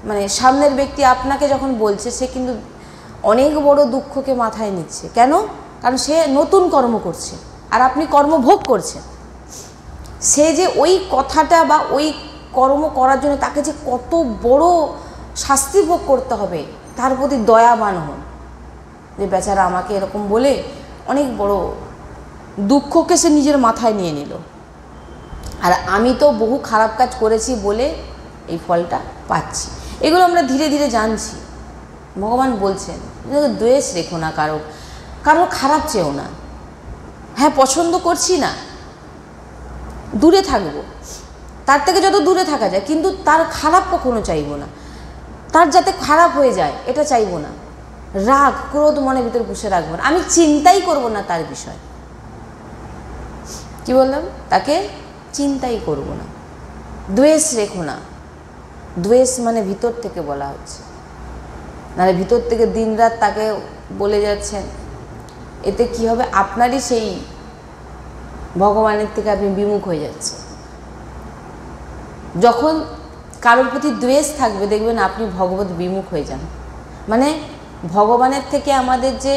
মানে সামনের ব্যক্তি আপনাকে যখন বলছে সে কিন্তু অনেক বড় দুঃখকে মাথায় নিচ্ছে। কেন? কারণ সে নতুন কর্ম করছে আর আপনি কর্মভোগ করছেন। সে যে ওই কথাটা বা ওই কর্ম করার জন্য তাকে যে কত বড় শাস্তি ভোগ করতে হবে তার প্রতি দয়াবান হন, যে বেচারা আমাকে এরকম বলে অনেক বড় দুঃখকে সে নিজের মাথায় নিয়ে নিল, আর আমি তো বহু খারাপ কাজ করেছি বলে এই ফলটা পাচ্ছি। এগুলো আমরা ধীরে ধীরে জানছি। ভগবান বলছেন দ্বেষ রেখো না, কারো খারাপ চেও না। হ্যাঁ পছন্দ করছি না, দূরে থাকবো, তার থেকে যত দূরে থাকা যায়, কিন্তু তার খারাপ কখনো চাইবো না, তার যাতে খারাপ হয়ে যায় এটা চাইবো না। রাগ, ক্রোধ মনের ভিতরে পুষে রাখবো না, আমি চিন্তাই করব না তার বিষয়। কি বললাম? তাকে চিন্তাই করব না। দ্বেষ রেখো না। দ্বেষ মানে ভিতর থেকে বলা হচ্ছে, নাহলে ভিতর থেকে দিনরাত তাকে বলে যাচ্ছেন, এতে কি হবে? আপনারই সেই ভগবানের থেকে আপনি বিমুখ হয়ে যাচ্ছেন। যখন কারোর প্রতি দ্বেষ থাকবে দেখবেন আপনি ভগবত বিমুখ হয়ে যান। মানে ভগবানের থেকে আমাদের যে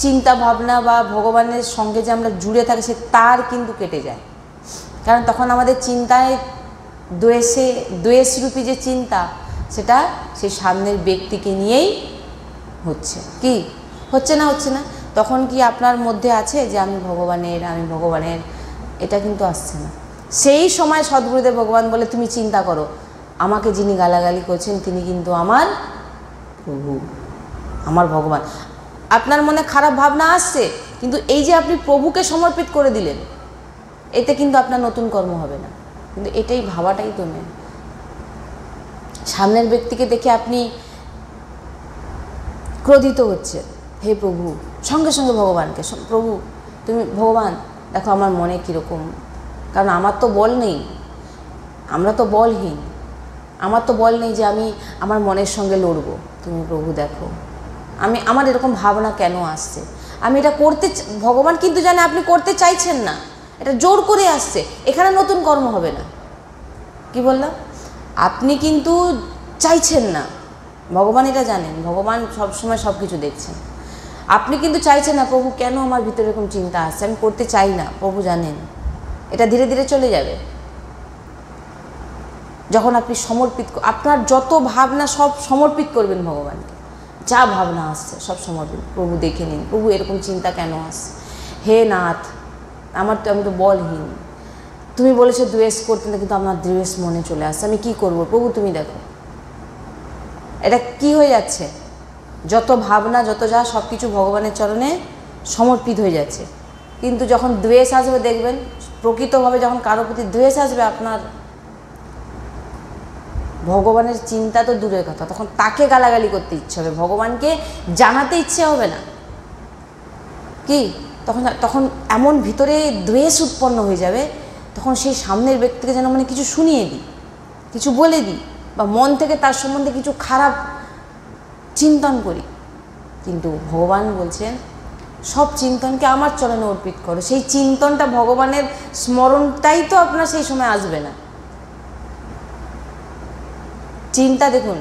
চিন্তা ভাবনা বা ভগবানের সঙ্গে যে আমরা জুড়ে থাকি সে তার কিন্তু কেটে যায়। কারণ তখন আমাদের চিন্তায় দ্বেষরূপী যে চিন্তা সেটা সেই সামনের ব্যক্তিকে নিয়েই হচ্ছে। কি হচ্ছে না? হচ্ছে না। তখন কি আপনার মধ্যে আছে যে আমি ভগবানের? এটা কিন্তু আসছে না। সেই সময় সদ্গুরুদেব ভগবান বলে তুমি চিন্তা করো, আমাকে যিনি গালাগালি করছেন তিনি কিন্তু আমার প্রভু, আমার ভগবান। আপনার মনে খারাপ ভাবনা আসছে, কিন্তু এই যে আপনি প্রভুকে সমর্পিত করে দিলেন, এতে কিন্তু আপনার নতুন কর্ম হবে না। কিন্তু এটাই ভাবাটাই তো নেই। সামনের ব্যক্তিকে দেখে আপনি ক্রোধিত হচ্ছে, হে প্রভু, সঙ্গে সঙ্গে ভগবানকে, প্রভু তুমি ভগবান দেখো আমার মনে কীরকম, কারণ আমার তো বল নেই, আমরা তো বলহীন, আমার তো বল নেই যে আমি আমার মনের সঙ্গে লড়বো। তুমি প্রভু দেখো আমার এরকম ভাবনা কেন আসছে, আমি এটা করতে, ভগবান কিন্তু জানে আপনি করতে চাইছেন না, এটা জোর করে আসছে, এখানে নতুন কর্ম হবে না। কি বললাম? আপনি কিন্তু চাইছেন না, ভগবান এটা জানেন, ভগবান সবসময় সব কিছু দেখছেন। আপনি কিন্তু চাইছেন না, প্রভু কেন আমার ভিতরে এরকম চিন্তা আসছে, আমি করতে চাই না, প্রভু জানেন। এটা ধীরে ধীরে চলে যাবে যখন আপনি সমর্পিত, আপনার যত ভাবনা সব সমর্পিত করবেন ভগবানকে। যা ভাবনা আসছে সব সমর্পিত, প্রভু দেখে নিন, প্রভু এরকম চিন্তা কেন আসছে, হে নাথ আমি তো বলহীন, তুমি বলেছো দ্বেষ করতে না, কিন্তু আমার দ্বেষ মনে চলে আসছে, আমি কি করব প্রভু তুমি দেখো। এটা কি হয়ে যাচ্ছে? যত ভাবনা যত যা সব কিছু ভগবানের চরণে সমর্পিত হয়ে যাচ্ছে। কিন্তু যখন দ্বেষ আসবে দেখবেন, প্রকৃতভাবে যখন কারোর প্রতি দ্বেষ আসবে আপনার ভগবানের চিন্তা তো দূরের কথা, তখন তাকে গালাগালি করতে ইচ্ছে হবে, ভগবানকে জানাতে ইচ্ছে হবে না কি? তখন তখন এমন ভিতরে দ্বেষ উৎপন্ন হয়ে যাবে, তখন সেই সামনের ব্যক্তিকে যেন মানে কিছু শুনিয়ে দিই, কিছু বলে দিই, বা মন থেকে তার সম্বন্ধে কিছু খারাপ চিন্তন করি। কিন্তু ভগবান বলছেন সব চিন্তনকে আমার চরণে অর্পিত করো। সেই চিন্তনটা, ভগবানের স্মরণটাই তো আপনার সেই সময় আসবে না। চিন্তা দেখুন,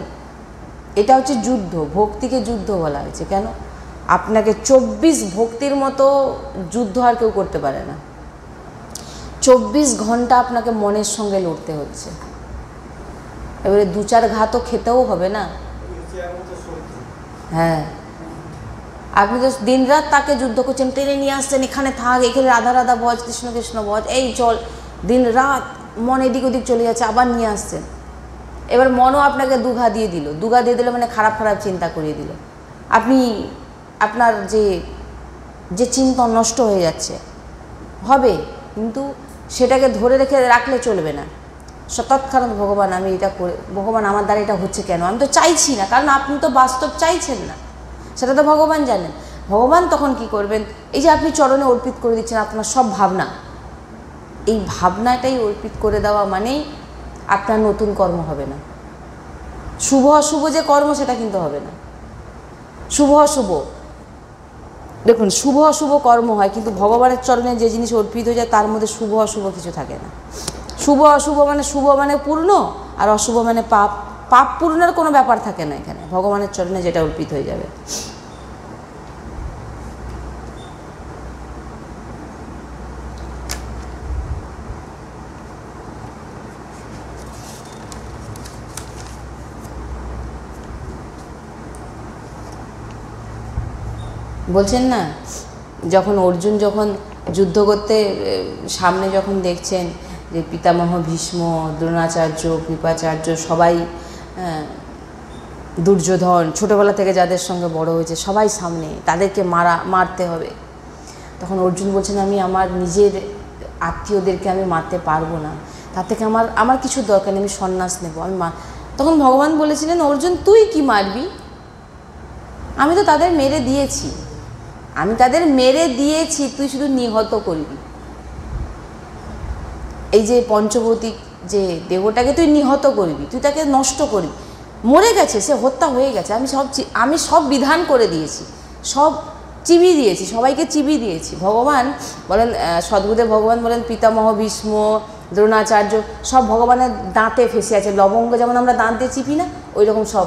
এটা হচ্ছে যুদ্ধ, ভক্তিকে যুদ্ধ বলা হয়েছে। কেন? আপনাকে 24 ভক্তির মতো যুদ্ধ আর কেউ করতে পারে না। 24 ঘন্টা আপনাকে মনের সঙ্গে লড়তে হচ্ছে। এবারে 2-4 ঘাতও খেতেও হবে না। হ্যাঁ, আপনি তো দিন রাত তাকে যুদ্ধ করছেন, টেনে নিয়ে আসছেন, এখানে থাক, এখানে রাধা রাধা ভজ, কৃষ্ণ কৃষ্ণ ভজ, এই চল, দিন রাত মন এদিক ওদিক চলে যাচ্ছে, আবার নিয়ে আসছেন। এবার মনও আপনাকে দুঘা দিয়ে দিল, দুঘা দিয়ে দিল মানে খারাপ খারাপ চিন্তা করিয়ে দিল। আপনি আপনার যে চিন্তন নষ্ট হয়ে যাচ্ছে হবে, কিন্তু সেটাকে ধরে রাখলে চলবে না। তৎক্ষণাৎ ভগবান আমি এটা করে, ভগবান আমার দ্বারা এটা হচ্ছে কেন, আমি তো চাইছি না, কারণ আপনি তো বাস্তব চাইছেন না, সেটা তো ভগবান জানেন। ভগবান তখন কি করবেন? এই যে আপনি চরণে অর্পিত করে দিচ্ছেন আপনার সব ভাবনা, এই ভাবনাটাই অর্পিত করে দেওয়া মানেই আপনার নতুন কর্ম হবে না। শুভ অশুভ যে কর্ম সেটা কিন্তু হবে না। শুভ অশুভ দেখুন, শুভ অশুভ কর্ম হয়, কিন্তু ভগবানের চরণে যে জিনিস অর্পিত হয়ে যায় তার মধ্যে শুভ অশুভ কিছু থাকে না। শুভ অশুভ মানে, শুভ মানে পূর্ণ, আর অশুভ মানে পাপ। পাপ পূর্ণের কোনো ব্যাপার থাকে না এখানে, ভগবানের চরণে যেটা অর্পিত হয়ে যাবে। বলছেন না, যখন অর্জুন যখন যুদ্ধ করতে সামনে যখন দেখছেন যে পিতামহ ভীষ্ম, দ্রোণাচার্য, কৃপাচার্য সবাই, দুর্যোধন ছোটোবেলা থেকে যাদের সঙ্গে বড় হয়েছে সবাই সামনে, তাদেরকে মারতে হবে, তখন অর্জুন বলছেন আমি আমার নিজের আত্মীয়দেরকে আমি মারতে পারবো না, তার থেকে আমার কিছু দরকার নেই, আমি সন্ন্যাস নেব, তখন ভগবান বলেছিলেন অর্জুন তুই কি মারবি, আমি তো তাদের মেরে দিয়েছি, তুই শুধু নিহত করবি। এই যে পঞ্চভৌতিক যে দেহটাকে তুই নিহত করবি, তুই তাকে নষ্ট করবি, মরে গেছে, সে হত্যা হয়ে গেছে, আমি সব বিধান করে দিয়েছি, সব চিবিয়ে দিয়েছি, সবাইকে চিবিয়ে দিয়েছি। ভগবান বলেন, সদ্গুরুদেব ভগবান বলেন পিতামহ ভীষ্ম, দ্রোণাচার্য সব ভগবানের দাঁতে ফেসে আছে, লবঙ্গ যেমন আমরা দাঁতে চিপি না, ওই রকম সব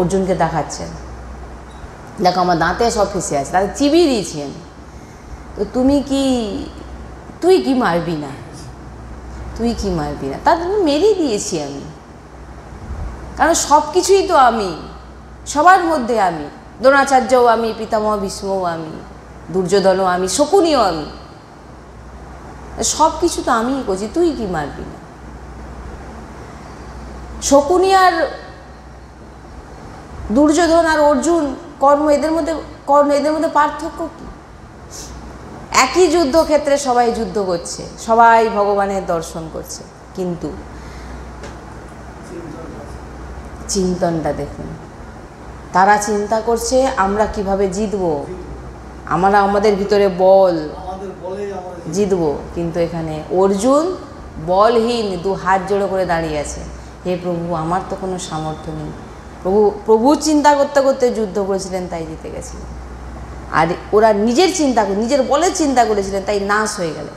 অর্জুনকে দেখাচ্ছেন, দেখো আমার দাঁতে সব ফেসে আছে, তাদের চিবিয়ে দিয়েছি আমি, তো তুই কি মারবি না, তাদের মেরেই দিয়েছি আমি, কারণ সব কিছুই তো আমি, সবার মধ্যে আমি, দ্রোণাচার্যও আমি, পিতামহ ভীষ্মও আমি, দুর্যোধনও আমি, শকুনিও আমি, সব কিছু তো আমিই করছি, তুই কি মারবি না। শকুনি আর দুর্যোধন আর অর্জুন এদের মধ্যে পার্থক্য কি? একই যুদ্ধক্ষেত্রে সবাই যুদ্ধ করছে, সবাই ভগবানের দর্শন করছে, কিন্তু চিন্তনটা দেখুন, তারা চিন্তা করছে আমরা কিভাবে জিতবো, আমাদের ভিতরে বল, জিতবো, কিন্তু এখানে অর্জুন বলহীন, 2 হাত জোড়ো করে দাঁড়িয়ে আছে, হে প্রভু আমার তো কোনো সামর্থ্য নেই। প্রভু চিন্তা করতে করতে যুদ্ধ করেছিলেন, তাই জিতে গেছিলেন, আর ওরা নিজের বলে চিন্তা করেছিলেন, তাই নাশ হয়ে গেল।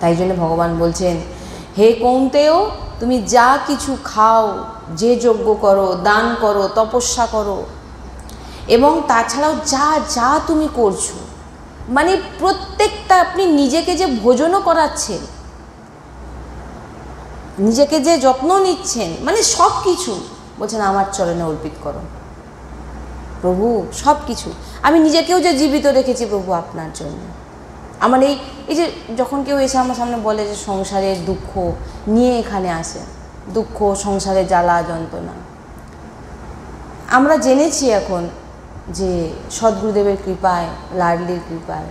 তাই জন্য ভগবান বলছেন হে কৌন্তেয়, তুমি যা কিছু খাও, যে যজ্ঞ করো, দান করো, তপস্যা করো, এবং তাছাড়াও যা তুমি করছো, মানে প্রত্যেকটা, আপনি নিজেকে যে ভোজনও করাচ্ছেন, নিজেকে যে যত্ন নিচ্ছেন, মানে সব কিছু বলছেন আমার চরণে অর্পিত করো প্রভু, সব কিছু। আমি নিজেকেও যে জীবিত রেখেছি প্রভু আপনার জন্য। আমার এই যে যখন কেউ এসে আমার সামনে বলে যে সংসারের দুঃখ নিয়ে এখানে আসে, দুঃখ, সংসারে জ্বালা যন্ত্রণা, আমরা জেনেছি এখন যে সদ্গুরুদেবের কৃপায়, লাডলির কৃপায়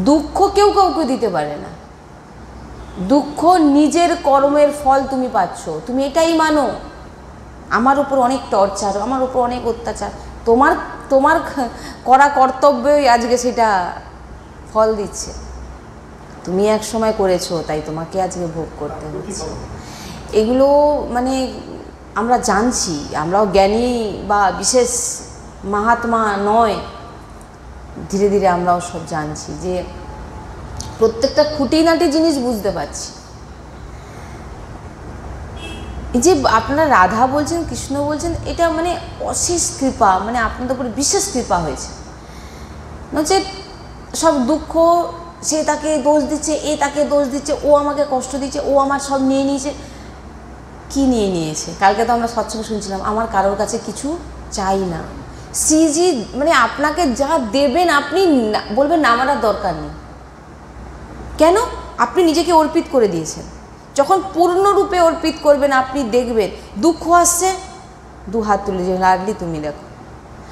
দুঃখ কেউ কাউকে দিতে পারে না। দুঃখ নিজের কর্মের ফল তুমি পাচ্ছ, তুমি এটাই মানো। আমার উপর অনেক টর্চার, আমার উপর অনেক অত্যাচার, তোমার তোমার করা কর্তব্যই আজকে সেটা ফল দিচ্ছে। তুমি এক সময় করেছো, তাই তোমাকে আজকে ভোগ করতে হচ্ছে। এগুলো মানে আমরা জানছি, আমরাও জ্ঞানী বা বিশেষ মহাত্মা নয়, ধীরে ধীরে আমরাও সব জানছি যে প্রত্যেকটা খুঁটিনাটি জিনিস বুঝতে পারছি। যে আপনারা রাধা বলছেন, কৃষ্ণ বলছেন, এটা মানে অশেষ কৃপা, মানে আপনাদের উপরে বিশেষ কৃপা হয়েছে। হচ্ছে সব দুঃখ, সে তাকে দোষ দিচ্ছে, এ তাকে দোষ দিচ্ছে, ও আমাকে কষ্ট দিচ্ছে, ও আমার সব নিয়ে নিয়েছে। কি নিয়ে নিয়েছে? কালকে তো আমরা সৎসঙ্গে শুনছিলাম, আমার কারোর কাছে কিছু চাই না। শ্রীজি মানে আপনাকে যা দেবেন আপনি বলবেন না আমার আর দরকার নেই। কেন? আপনি নিজেকে অর্পিত করে দিয়েছেন। যখন পূর্ণরূপে অর্পিত করবেন আপনি দেখবেন দুঃখ আসছে, দু হাত তুলে যে লাডলি তুমি দেখো।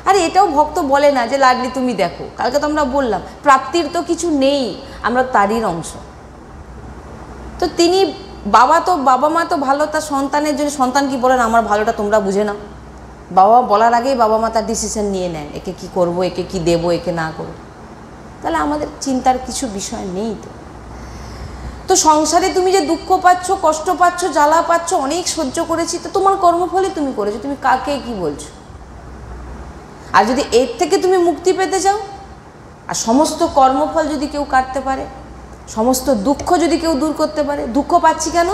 আরে এটাও ভক্ত বলে না যে লাডলি তুমি দেখো। কালকে তো আমরা বললাম প্রাপ্তির তো কিছু নেই, আমরা তারই অংশ। তো তিনি বাবা মা তো ভালো তার সন্তানের জন্য। সন্তান কি বলেন, আমার ভালোটা তোমরা বুঝে নাও। বাবা বলার আগেই বাবা মা তার ডিসিশন নিয়ে নেন, একে কি করব, একে কি দেবো, একে না করবো। তাহলে আমাদের চিন্তার কিছু বিষয় নেই। তো সংসারে তুমি যে দুঃখ পাচ্ছ, কষ্ট পাচ্ছ, জ্বালা পাচ্ছ, অনেক সহ্য করেছি, তো তোমার কর্মফলে তুমি করেছো, তুমি কাকে কি বলছো? আর যদি এর থেকে তুমি মুক্তি পেতে চাও, আর সমস্ত কর্মফল যদি কেউ কাটতে পারে, সমস্ত দুঃখ যদি কেউ দূর করতে পারে, দুঃখ পাচ্ছি কেন?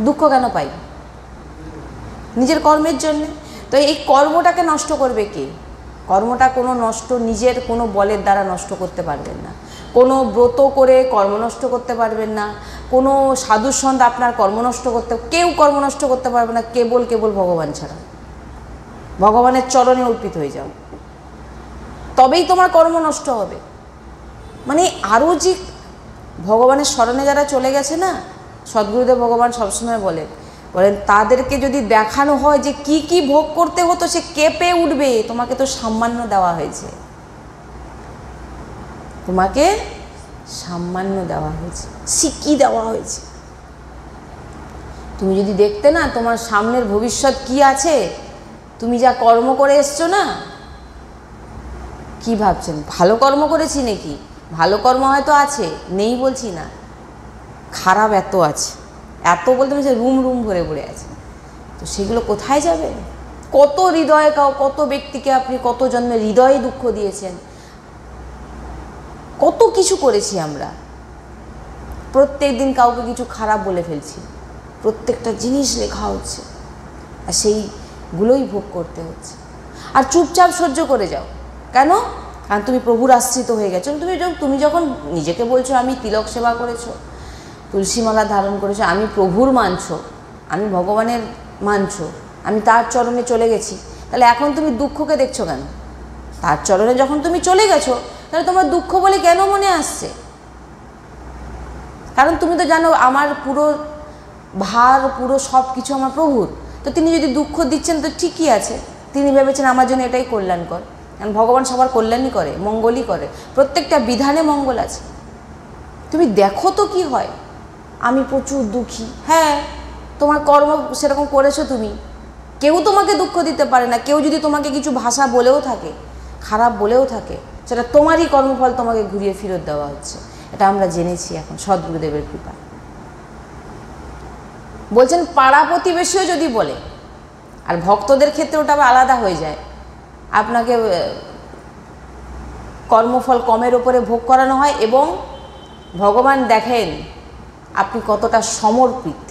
দুঃখ কেন পাই? নিজের কর্মের জন্যে। তো এই কর্মটাকে নষ্ট করবে কে? কর্মটা কোনো নষ্ট নিজের কোনো বলের দ্বারা নষ্ট করতে পারবেন না। কোনো ব্রত করে কর্ম নষ্ট করতে পারবেন না। কোনো সাধু সন্ত আপনার কর্ম নষ্ট কেউ কর্ম নষ্ট করতে পারবে না, কেবল ভগবান ছাড়া। ভগবানের চরণে অর্পিত হয়ে যাও, তবেই তোমার কর্ম নষ্ট হবে। মানে আরও যে ভগবানের শরণে যারা চলে গেছে না, সদ্গুরুদেব ভগবান সবসময় বলেন তাদেরকে যদি দেখানো হয় যে কি কি ভোগ করতে হতো, সে কেঁপে উঠবে। তোমাকে তো সামান্য দেওয়া হয়েছে, তোমাকে সামান্য দেওয়া হয়েছে, সিকি দেওয়া হয়েছে। তুমি যদি দেখতে না তোমার সামনের ভবিষ্যৎ কি আছে, তুমি যা কর্ম করে এসছো না, কি ভাবছেন ভালো কর্ম করেছি নাকি? ভালো কর্ম হয়তো আছে, নেই বলছি না, খারাপ এত আছে, এত বলতে পারছি রুম ভরে পড়ে আছে। তো সেগুলো কোথায় যাবে? কত হৃদয়ে কত ব্যক্তিকে আপনি কত জন্মে হৃদয়ে দুঃখ দিয়েছেন, কত কিছু করেছি আমরা। প্রত্যেক দিন কাউকে কিছু খারাপ বলে ফেলছি, প্রত্যেকটা জিনিস লেখা হচ্ছে, আর সেইগুলোই ভোগ করতে হচ্ছে। আর চুপচাপ সহ্য করে যাও। কেন? কারণ তুমি প্রভুর আশ্রিত হয়ে গেছো। তুমি যখন নিজেকে বলছো আমি তিলক সেবা করেছো, তুলসীমালা ধারণ করেছো, আমি প্রভুর মানছো, আমি ভগবানের মানছো, আমি তার চরণে চলে গেছি, তাহলে এখন তুমি দুঃখকে দেখছো কেন? তার চরণে যখন তুমি চলে গেছো, তাহলে তোমার দুঃখ বলে কেন মনে আসছে? কারণ তুমি তো জানো আমার পুরো ভার, পুরো সব কিছু আমার প্রভুর। তো তিনি যদি দুঃখ দিচ্ছেন তো ঠিকই আছে, তিনি ভেবেছেন আমার জন্য এটাই কল্যাণকর। কারণ ভগবান সবার কল্যাণই করে, মঙ্গলই করে, প্রত্যেকটা বিধানে মঙ্গল আছে। তুমি দেখো তো কি হয়। আমি প্রচুর দুঃখী, হ্যাঁ তোমার কর্ম সেরকম করেছো তুমি, কেউ তোমাকে দুঃখ দিতে পারে না। কেউ যদি তোমাকে কিছু ভাষা বলেও থাকে, খারাপ বলেও থাকে, সেটা তোমারই কর্মফল তোমাকে ঘুরিয়ে ফেরত দেওয়া হচ্ছে। এটা আমরা জেনেছি এখন সদ্গুরুদেবের কৃপা। বলছেন পাড়া প্রতিবেশীও যদি বলে, আর ভক্তদের ক্ষেত্রে ওটা আলাদা হয়ে যায়। আপনাকে কর্মফল কমের ওপরে ভোগ করানো হয় এবং ভগবান দেখেন আপনি কতটা সমর্পিত।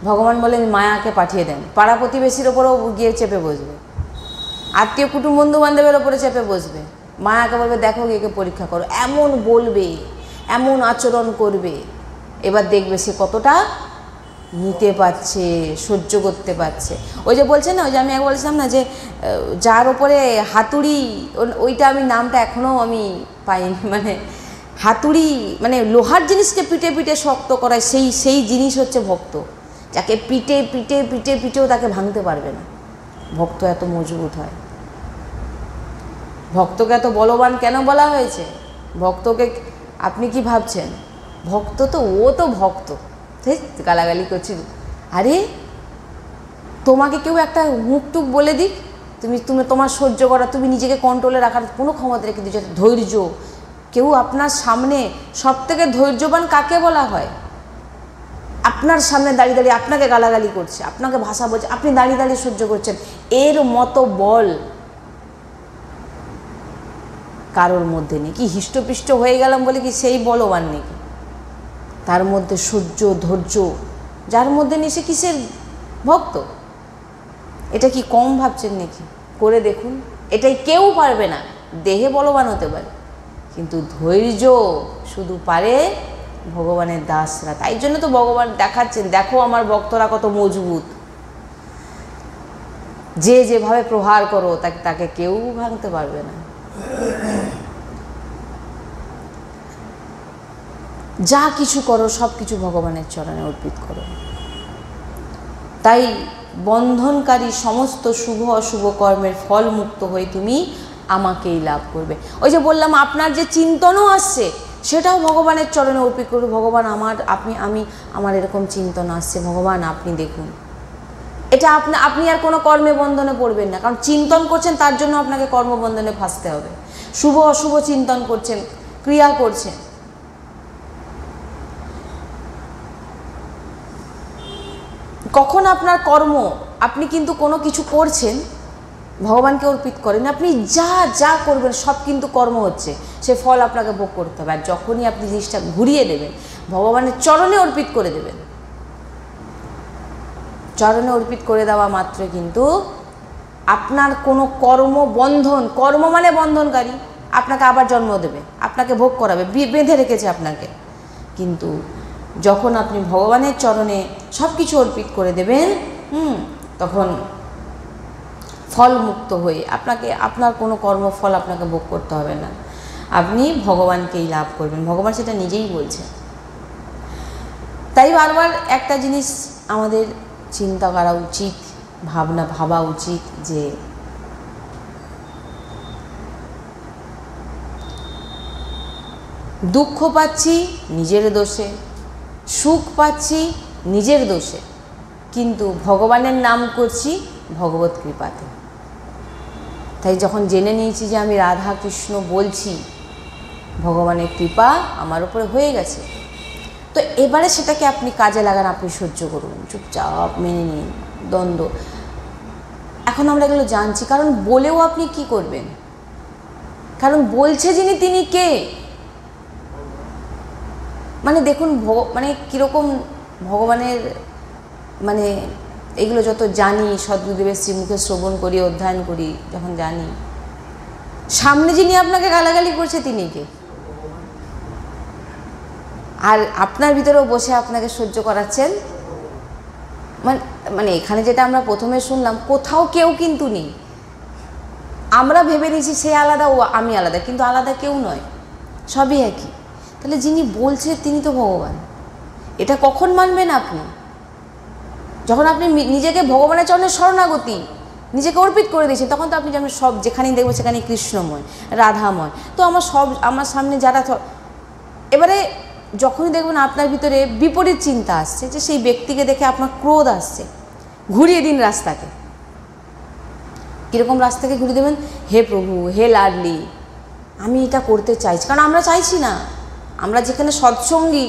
ভগবান বলেন মায়াকে পাঠিয়ে দেন, পাড়া প্রতিবেশীর ওপরেও গিয়ে চেপে বসবে, আত্মীয় কুটুম বন্ধু বান্ধবের ওপরে চেপে বসবে। মায়াকে বলবে দেখো একে পরীক্ষা করো, এমন বলবে, এমন আচরণ করবে, এবার দেখবে সে কতটা নিতে পারছে, সহ্য করতে পারছে। ওই যে বলছে না, ওই যে আমি একবার বলছিলাম না যে যার ওপরে হাতুড়ি, ওইটা আমি নামটা এখনও আমি পাইনি, মানে হাতুড়ি মানে লোহার জিনিসকে পিটে পিটে শক্ত করায়, সেই জিনিস হচ্ছে ভক্ত, যাকে পিটেও তাকে ভাঙতে পারবে না। ভক্ত এত মজবুত হয়। ভক্তকে এত বলবান কেন বলা হয়েছে? ভক্তকে আপনি কি ভাবছেন? ভক্ত তো ও তো ভক্ত, ঠিক গালাগালি করছি। আরে তোমাকে কেউ একটা মুখটুক বলে দিক, তুমি তোমার সহ্য করা, তুমি নিজেকে কন্ট্রোলে রাখার কোনো ক্ষমতা রেখে দিচ্ছ। ধৈর্য, কেউ আপনার সামনে সবথেকে ধৈর্যবান কাকে বলা হয়? আপনার সামনে দাঁড়িয়ে দাঁড়িয়ে আপনাকে গালাগালি করছে, আপনাকে ভাষা বলছে, আপনি দাঁড়িয়ে দাঁড়িয়ে সহ্য করছেন, এর মতো বল কারোর মধ্যে নেই। কি হিষ্টপিষ্ট হয়ে গেলাম বলে কি সেই বলবান নাকি? তার মধ্যে সহ্য, ধৈর্য যার মধ্যে নেই সে কিসের ভক্ত? এটা কি কম ভাবছেন নাকি? করে দেখুন, এটাই কেউ পারবে না। দেহে বলবান হতে পারে, কিন্তু ধৈর্য শুধু পারে ভগবানের দাসরা। তাই জন্য তো ভগবান দেখাচ্ছেন, দেখো আমার ভক্তরা কত মজবুত, যে যেভাবে প্রহার করো তাকে কেউ ভাঙতে পারবে না। যা কিছু করো সব কিছু ভগবানের চরণে অর্পিত করো। তাই বন্ধনকারী সমস্ত শুভ অশুভ কর্মের ফল মুক্ত হয়ে তুমি আমাকেই লাভ করবে। ওই যে বললাম, আপনার যে চিন্তনও আসছে সেটাও ভগবানের চরণে অর্পিত করবে। ভগবান আমার এরকম চিন্তন আসছে, ভগবান আপনি দেখুন। এটা আপনি আর কোনো কর্মে বন্ধনে পড়বেন না, কারণ চিন্তন করছেন তার জন্য আপনাকে কর্মবন্ধনে ফাঁসতে হবে। শুভ অশুভ চিন্তন করছেন, ক্রিয়া করছেন। কখন আপনার কর্ম, আপনি কিন্তু কোনো কিছু করছেন ভগবানকে অর্পিত করেন, আপনি যা যা করবেন সব কিন্তু কর্ম হচ্ছে, সে ফল আপনাকে ভোগ করতে হবে। আর যখনই আপনি জিনিসটা ঘুরিয়ে দেবেন, ভগবানের চরণে অর্পিত করে দেবেন, চরণে অর্পিত করে দেওয়া মাত্র কিন্তু আপনার কোনো কর্ম মানে বন্ধনকারী, আপনাকে আবার জন্ম দেবে, আপনাকে ভোগ করাবে, বেঁধে রেখেছে আপনাকে। কিন্তু যখন আপনি ভগবানের চরণে সব কিছু অর্পিত করে দেবেন, তখন ফল মুক্ত হয়ে আপনার কোনো কর্মফল আপনাকে ভোগ করতে হবে না, আপনি ভগবানকেই লাভ করবেন। ভগবান সেটা নিজেই বলছেন। তাই বারবার একটা জিনিস আমাদের চিন্তা করা উচিত, ভাবা উচিত যে দুঃখ পাচ্ছি নিজের দোষে, সুখ পাচ্ছি নিজের দোষে, কিন্তু ভগবানের নাম করছি ভগবত কৃপাতে। তাই যখন জেনে নিয়েছি যে আমি রাধা কৃষ্ণ বলছি, ভগবানের কৃপা আমার উপরে হয়ে গেছে, তো এবারে সেটাকে আপনি কাজে লাগান, আপনি সহ্য করুন, চুপচাপ মেনে নিন দ্বন্দ্ব। এখন আমরা এগুলো জানছি, কারণ বলেও আপনি কি করবেন? কারণ বলছে যিনি, তিনি কে? মানে দেখুন, মানে কীরকম ভগবানের, মানে এগুলো যত জানি, সদ্গুরুদেবের শ্রীমুখে শ্রবণ করি, অধ্যয়ন করি, যখন জানি সামনে যিনি আপনাকে গালাগালি করছে তিনি কে? আর আপনার ভিতরেও বসে আপনাকে সহ্য করাচ্ছেন। মানে এখানে যেটা আমরা প্রথমে শুনলাম, কোথাও কেউ কিন্তু নেই। আমরা ভেবে নিয়েছি সে আলাদা, ও আমি আলাদা, কিন্তু আলাদা কেউ নয়, সবই একই। তাহলে যিনি বলছে তিনি তো ভগবান। এটা কখন মানবেন আপনি? যখন আপনি নিজেকে ভগবানের চরণে শরণাগতি, নিজেকে অর্পিত করে দিয়েছেন, তখন তো আপনি যেমন সব যেখানেই দেখবেন সেখানে কৃষ্ণময়, রাধাময়। তো আমার সামনে যারা, এবারে যখনই দেখবেন আপনার ভিতরে বিপরীত চিন্তা আসছে, যে সেই ব্যক্তিকে দেখে আপনার ক্রোধ আসছে, ঘুরিয়ে দিন রাস্তাকে। কীরকম রাস্তাকে ঘুরিয়ে দেবেন? হে প্রভু, হে লাডলি, আমি এটা করতে চাইছি, কারণ আমরা চাইছি না। আমরা যেখানে সৎসঙ্গী,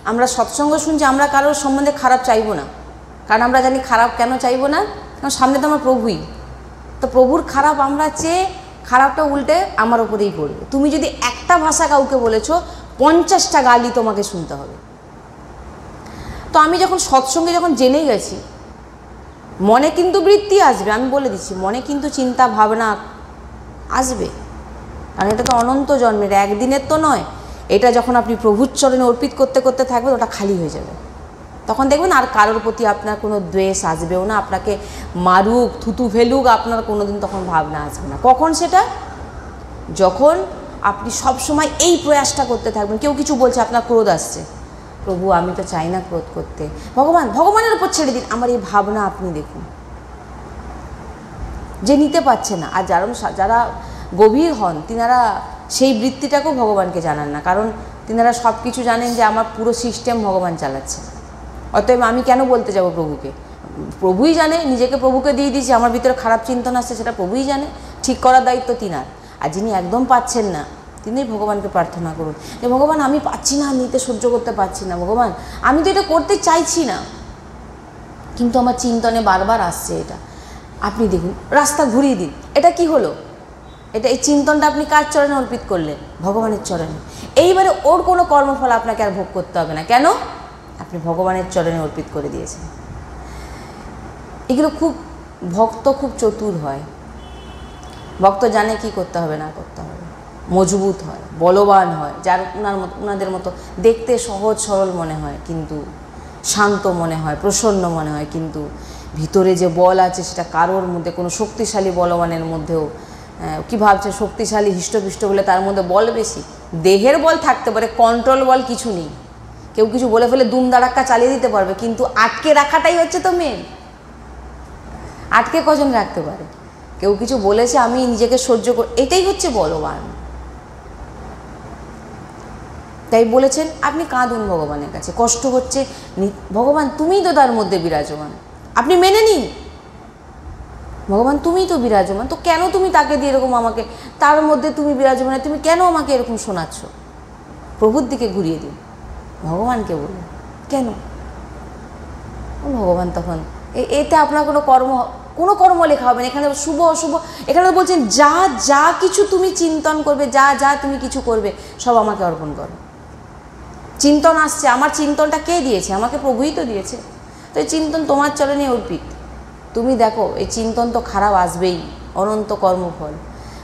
আমরা সৎসঙ্গ শুনছি, আমরা কারোর সম্বন্ধে খারাপ চাইবো না, কারণ আমরা জানি খারাপ কেন চাইবো না, কারণ সামনে তো আমার প্রভুই। তো প্রভুর খারাপ আমরা চেয়ে খারাপটা উল্টে আমার ওপরেই পড়বে। তুমি যদি একটা ভাষা কাউকে বলেছো, 50টা গালি তোমাকে শুনতে হবে। তো আমি যখন সৎসঙ্গে যখন জেনে গেছি, মনে কিন্তু বৃত্তি আসবে, আমি বলে দিচ্ছি, মনে কিন্তু চিন্তা ভাবনা আসবে, কারণ এটা তো অনন্ত জন্মের, একদিনের তো নয়। এটা যখন আপনি প্রভুর চরণে অর্পিত করতে করতে থাকবেন, ওটা খালি হয়ে যাবে। তখন দেখবেন আর কারোর প্রতি আপনার কোনো দ্বেষ আসবেও না, আপনাকে মারুক, থুতু ফেলুক, আপনার কোনো দিন তখন ভাবনা আসবে না। কখন সেটা? যখন আপনি সবসময় এই প্রয়াসটা করতে থাকবেন। কেউ কিছু বলছে, আপনার ক্রোধ আসছে, প্রভু আমি তো চাই না ক্রোধ করতে, ভগবানের উপর ছেড়ে দিন, আমার এই ভাবনা আপনি দেখুন। যে নিতে পারছে না। আর যারা গভীর হন তিনারা সেই বৃত্তিটাকেও ভগবানকে জানান না, কারণ তিনারা সব কিছু জানেন যে আমার পুরো সিস্টেম ভগবান চালাচ্ছে। অতএব আমি কেন বলতে যাব প্রভুকে? প্রভুই জানে, নিজেকে প্রভুকে দিয়ে দিয়েছি, আমার ভিতরে খারাপ চিন্তন আসছে সেটা প্রভুই জানে, ঠিক করার দায়িত্ব তিনার। আর যিনি একদম পাচ্ছেন না তিনি ভগবানকে প্রার্থনা করুন যে ভগবান আমি পাচ্ছি না, নিতে সহ্য করতে পারছি না, ভগবান আমি তো এটা করতে চাইছি না, কিন্তু আমার চিন্তনে বারবার আসছে এটা, আপনি দেখুন, রাস্তা ঘুরিয়ে দিন। এটা কি হলো? এটা এই চিন্তনটা আপনি কার চরণে অর্পিত করলেন? ভগবানের চরণে। এইবারে ওর কোনো কর্মফল আপনাকে আর ভোগ করতে হবে না। কেন? আপনি ভগবানের চরণে অর্পিত করে দিয়েছেন। এগুলো খুব ভক্ত খুব চতুর হয়, ভক্ত জানে কি করতে হবে না করতে হবে, মজবুত হয়, বলবান হয়, যার ওনাদের মতো দেখতে সহজ সরল মনে হয়, কিন্তু শান্ত মনে হয়, প্রসন্ন মনে হয়, কিন্তু ভিতরে যে বল আছে সেটা কারোর মধ্যে, কোনো শক্তিশালী বলবানের মধ্যেও কি ভাবছে শক্তিশালী হৃষ্টপুষ্ট বলে তার মধ্যে বল বেশি? দেহের বল থাকতে পারে, কন্ট্রোল বল কিছু নেই। কেউ কিছু বলে ফেলে দুম দাঁড়াক্কা চালিয়ে দিতে পারবে, কিন্তু আটকে রাখাটাই হচ্ছে তো মেন। আটকে কজন রাখতে পারে? কেউ কিছু বলেছে আমি নিজেকে সহ্য করি, এটাই হচ্ছে বলবান। তাই বলেছেন আপনি কাঁদুন ভগবানের কাছে, কষ্ট হচ্ছে, ভগবান তুমিই তো তার মধ্যে বিরাজমান, আপনি মেনে নিন ভগবান তুমিই তো বিরাজমান, তো কেন তুমি তাকে দিয়ে এরকম আমাকে, তার মধ্যে তুমি বিরাজমান, তুমি কেন আমাকে এরকম শোনাচ্ছ? প্রভুর দিকে ঘুরিয়ে দিন, ভগবানকে বলুন কেন। ভগবান তখন এতে আপনার কোনো কর্ম লেখা হবে না, এখানে শুভ অশুভ, এখানে বলছেন যা যা কিছু তুমি চিন্তন করবে, যা যা তুমি কিছু করবে সব আমাকে অর্পণ করো। চিন্তন আসছে, আমার চিন্তনটা কে দিয়েছে? আমাকে প্রভুই তো দিয়েছে। তো এই চিন্তন তোমার চরণে অর্পিত। তুমি দেখো এই চিন্তন তো খারাপ আসবেই, অনন্ত কর্মফল,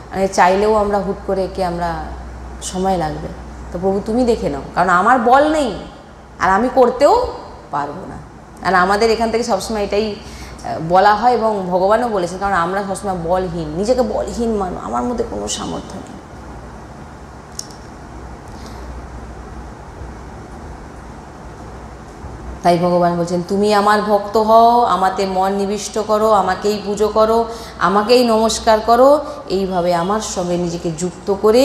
মানে চাইলেও আমরা হুট করে একে আমরা সময় লাগবে, তো প্রভু তুমি দেখে নাও, কারণ আমার বল নেই আর আমি করতেও পারবো না। আর আমাদের এখান থেকে সবসময় এটাই বলা হয় এবং ভগবানও বলেছেন, কারণ আমরা সবসময় বলহীন, নিজেকে বলহীন মানো, আমার মধ্যে কোনো সামর্থ্য নেই। তাই ভগবান বলছেন তুমি আমার ভক্ত হও, আমাতে মন নিবিষ্ট করো, আমাকেই পুজো করো, আমাকেই নমস্কার করো, এইভাবে আমার সঙ্গে নিজেকে যুক্ত করে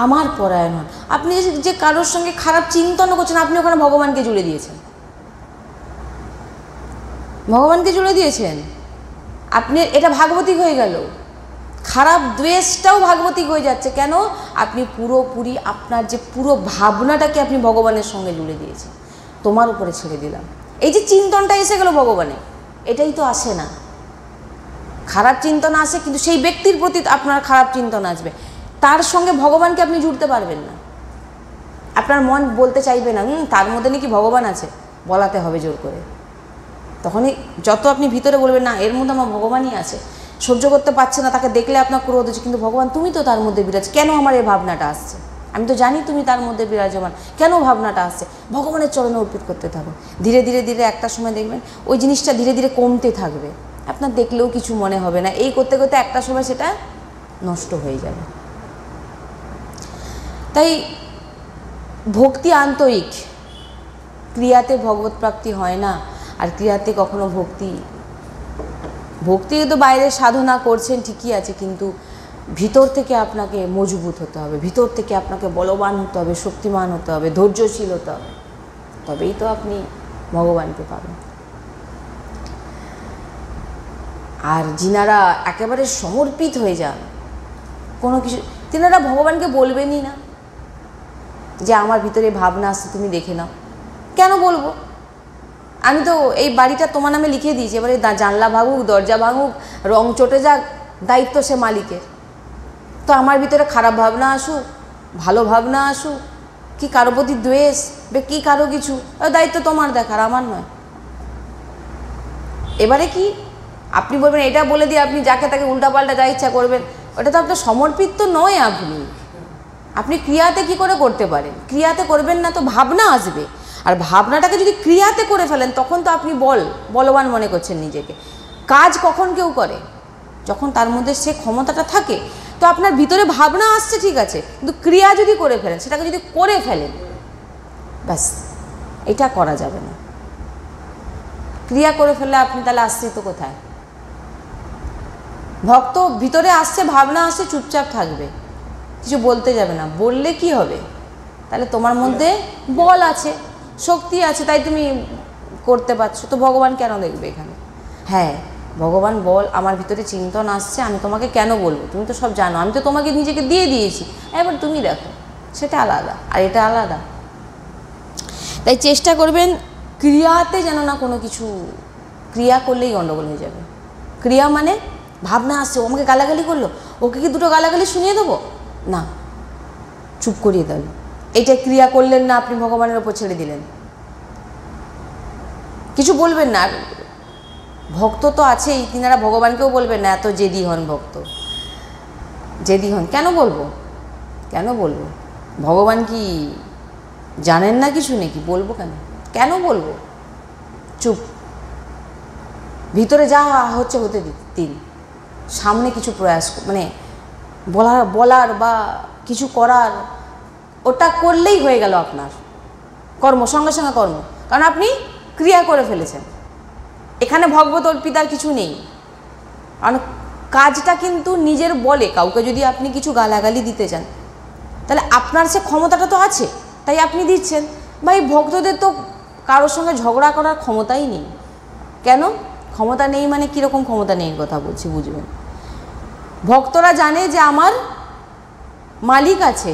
আমার পরায়ণ হন। আপনি যে কারোর সঙ্গে খারাপ চিন্তনও করছেন, আপনি ওখানে ভগবানকে জুড়ে দিয়েছেন, ভগবানকে জুড়ে দিয়েছেন আপনি, এটা ভাগবতিক হয়ে গেল। খারাপ দ্বেষটাও ভাগবতিক হয়ে যাচ্ছে। কেন? আপনি পুরোপুরি আপনার যে পুরো ভাবনাটাকে আপনি ভগবানের সঙ্গে জুড়ে দিয়েছেন, তোমার উপরে ছেড়ে দিলাম। এই যে চিন্তনটা এসে গেল ভগবানে, এটাই তো আসে না। খারাপ চিন্তন আসে, কিন্তু সেই ব্যক্তির প্রতি আপনার খারাপ চিন্তন আসবে, তার সঙ্গে ভগবানকে আপনি জুড়তে পারবেন না। আপনার মন বলতে চাইবে না তার মধ্যে নাকি ভগবান আছে, বলাতে হবে জোর করে। তখনই যত আপনি ভিতরে বলবেন না এর মধ্যে আমার ভগবানই আছে, সহ্য করতে পারছে না, তাকে দেখলে আপনার ক্রোধ হচ্ছে, কিন্তু ভগবান তুমি তো তার মধ্যে বিরাজ, কেন আমার এই ভাবনাটা আসছে? আমি তো জানি তুমি তার মধ্যে বিরাজমান, কেন ভাবনাটা আসছে? ভগবানের চরণে অর্পিত করতে থাকো। ধীরে ধীরে ধীরে একটা সময় দেখবেন ওই জিনিসটা ধীরে ধীরে কমতে থাকবে, আপনার দেখলেও কিছু মনে হবে না। এই করতে করতে একটা সময় সেটা নষ্ট হয়ে যাবে। তাই ভক্তি আন্তরিক, ক্রিয়াতে ভগবত প্রাপ্তি হয় না, আর ক্রিয়াতে কখনো ভক্তি তো বাইরে সাধনা করছেন ঠিকই আছে, কিন্তু ভিতর থেকে আপনাকে মজবুত হতে হবে, ভিতর থেকে আপনাকে বলবান হতে হবে, শক্তিমান হতে হবে, ধৈর্যশীল হতে হবে, তবেই তো আপনি ভগবানকে পাবেন। আর যিনারা একেবারে সমর্পিত হয়ে যান কোনো কিছু, তিনারা ভগবানকে বলবেনই না যে আমার ভিতরে ভাবনা আসছে তুমি দেখে নাও। কেন বলবো? আমি তো এই বাড়িটা তোমার নামে লিখে দিয়েছি, এবারে জানলা ভাঙুক, দরজা ভাঙুক, রং চটে যাক, দায়িত্ব সে মালিকের। তো আমার ভিতরে খারাপ ভাবনা আসুক, ভালো ভাবনা আসুক, কি কারো প্রতি দ্বেষ কি কারো কিছু, দায়িত্ব তোমার দেখার, আমার নয়। এবারে কি আপনি বলবেন এটা বলে দিয়ে আপনি যাকে তাকে উল্টাপাল্টা যা ইচ্ছা করবেন, ওটা তো আপনার সমর্পিত তো নয়। আপনি ক্রিয়াতে কি করে করতে পারেন? ক্রিয়াতে করবেন না তো ভাবনা আসবে, আর ভাবনাটাকে যদি ক্রিয়াতে করে ফেলেন তখন তো আপনি বলবান মনে করছেন নিজেকে। কাজ কখন কেউ করে? যখন তার মধ্যে সে ক্ষমতাটা থাকে। তো আপনার ভিতরে ভাবনা আসছে ঠিক আছে, কিন্তু ক্রিয়া যদি করে ফেলেন, সেটাকে যদি করে ফেলেন, ব্যাস, এটা করা যাবে না। ক্রিয়া করে ফেললে আপনি তাহলে আশ্রিত কোথায়? ভক্ত ভিতরে আসছে, ভাবনা আসছে, চুপচাপ থাকবে, কিছু বলতে যাবে না। বললে কি হবে? তাহলে তোমার মধ্যে বল আছে, শক্তি আছে, তাই তুমি করতে পারছো। তো ভগবান কেন দেখবে এখানে? হ্যাঁ, ভগবান বল, আমার ভিতরে চিন্তন আসছে, আমি তোমাকে কেন বলবো? তুমি তো সব জানো, আমি তো তোমাকে নিজেকে দিয়ে দিয়েছি, এবার তুমি দেখো। সেটা আলাদা, আর এটা আলাদা। তাই চেষ্টা করবেন ক্রিয়াতে যেন না কোনো কিছু, ক্রিয়া করলেই গণ্ডগোল হয়ে যাবে। ক্রিয়া মানে ভাবনা আসছে, ও আমাকে গালাগালি করলো, ওকে কি দুটো গালাগালি শুনিয়ে দেবো? না, চুপ করিয়ে দেন। এটা ক্রিয়া করলেন না, আপনি ভগবানের ওপর ছেড়ে দিলেন, কিছু বলবেন না। আর ভক্ত তো আছেই, তিনারা ভগবানকেও বলবেন না, এত জেদি হন ভক্ত, জেদি হন। কেন বলবো? কেন বলবো? ভগবান কি জানেন না কিছু নাকি? বলবো কেন? কেন বলবো? চুপ, ভিতরে যা হচ্ছে হতে দিন। সামনে কিছু প্রয়াস মানে বলার বা কিছু করার, ওটা করলেই হয়ে গেল আপনার কর্ম, সঙ্গে সঙ্গে কর্ম, কারণ আপনি ক্রিয়া করে ফেলেছেন। এখানে ভগবত অর্পিতার কিছু নেই, কারণ কাজটা কিন্তু নিজের বলে। কাউকে যদি আপনি কিছু গালাগালি দিতে চান, তাহলে আপনার সে ক্ষমতাটা তো আছে, তাই আপনি দিচ্ছেন। ভাই, ভক্তদের তো কারোর সঙ্গে ঝগড়া করার ক্ষমতাই নেই। কেন ক্ষমতা নেই? মানে কীরকম ক্ষমতা নেই কথা বলছি, বুঝবেন। ভক্তরা জানে যে আমার মালিক আছে,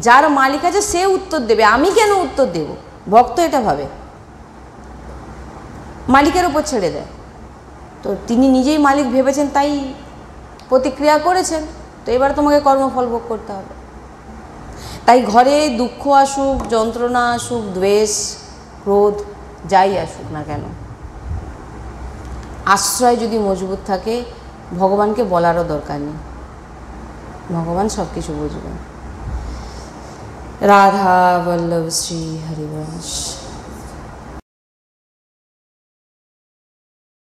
যার মালিক আছে সে উত্তর দেবে, আমি কেন উত্তর দেব? ভক্ত এটা ভাবে, মালিকের উপর ছেড়ে দেয়। তো তিনি নিজেই মালিক ভেবেছেন, তাই প্রতিক্রিয়া করেছেন। তো এবার তোমাকে কর্মফল ভোগ করতে হবে। তাই ঘরে দুঃখ আসুক, যন্ত্রণা আসুক, দ্বেষ, ক্রোধ, যাই আসুক না কেন, আশ্রয় যদি মজবুত থাকে, ভগবানকে বলারও দরকার নেই, ভগবান সব কিছু বুঝবেন। রাধা বল্লভ শ্রী হরিবংশ।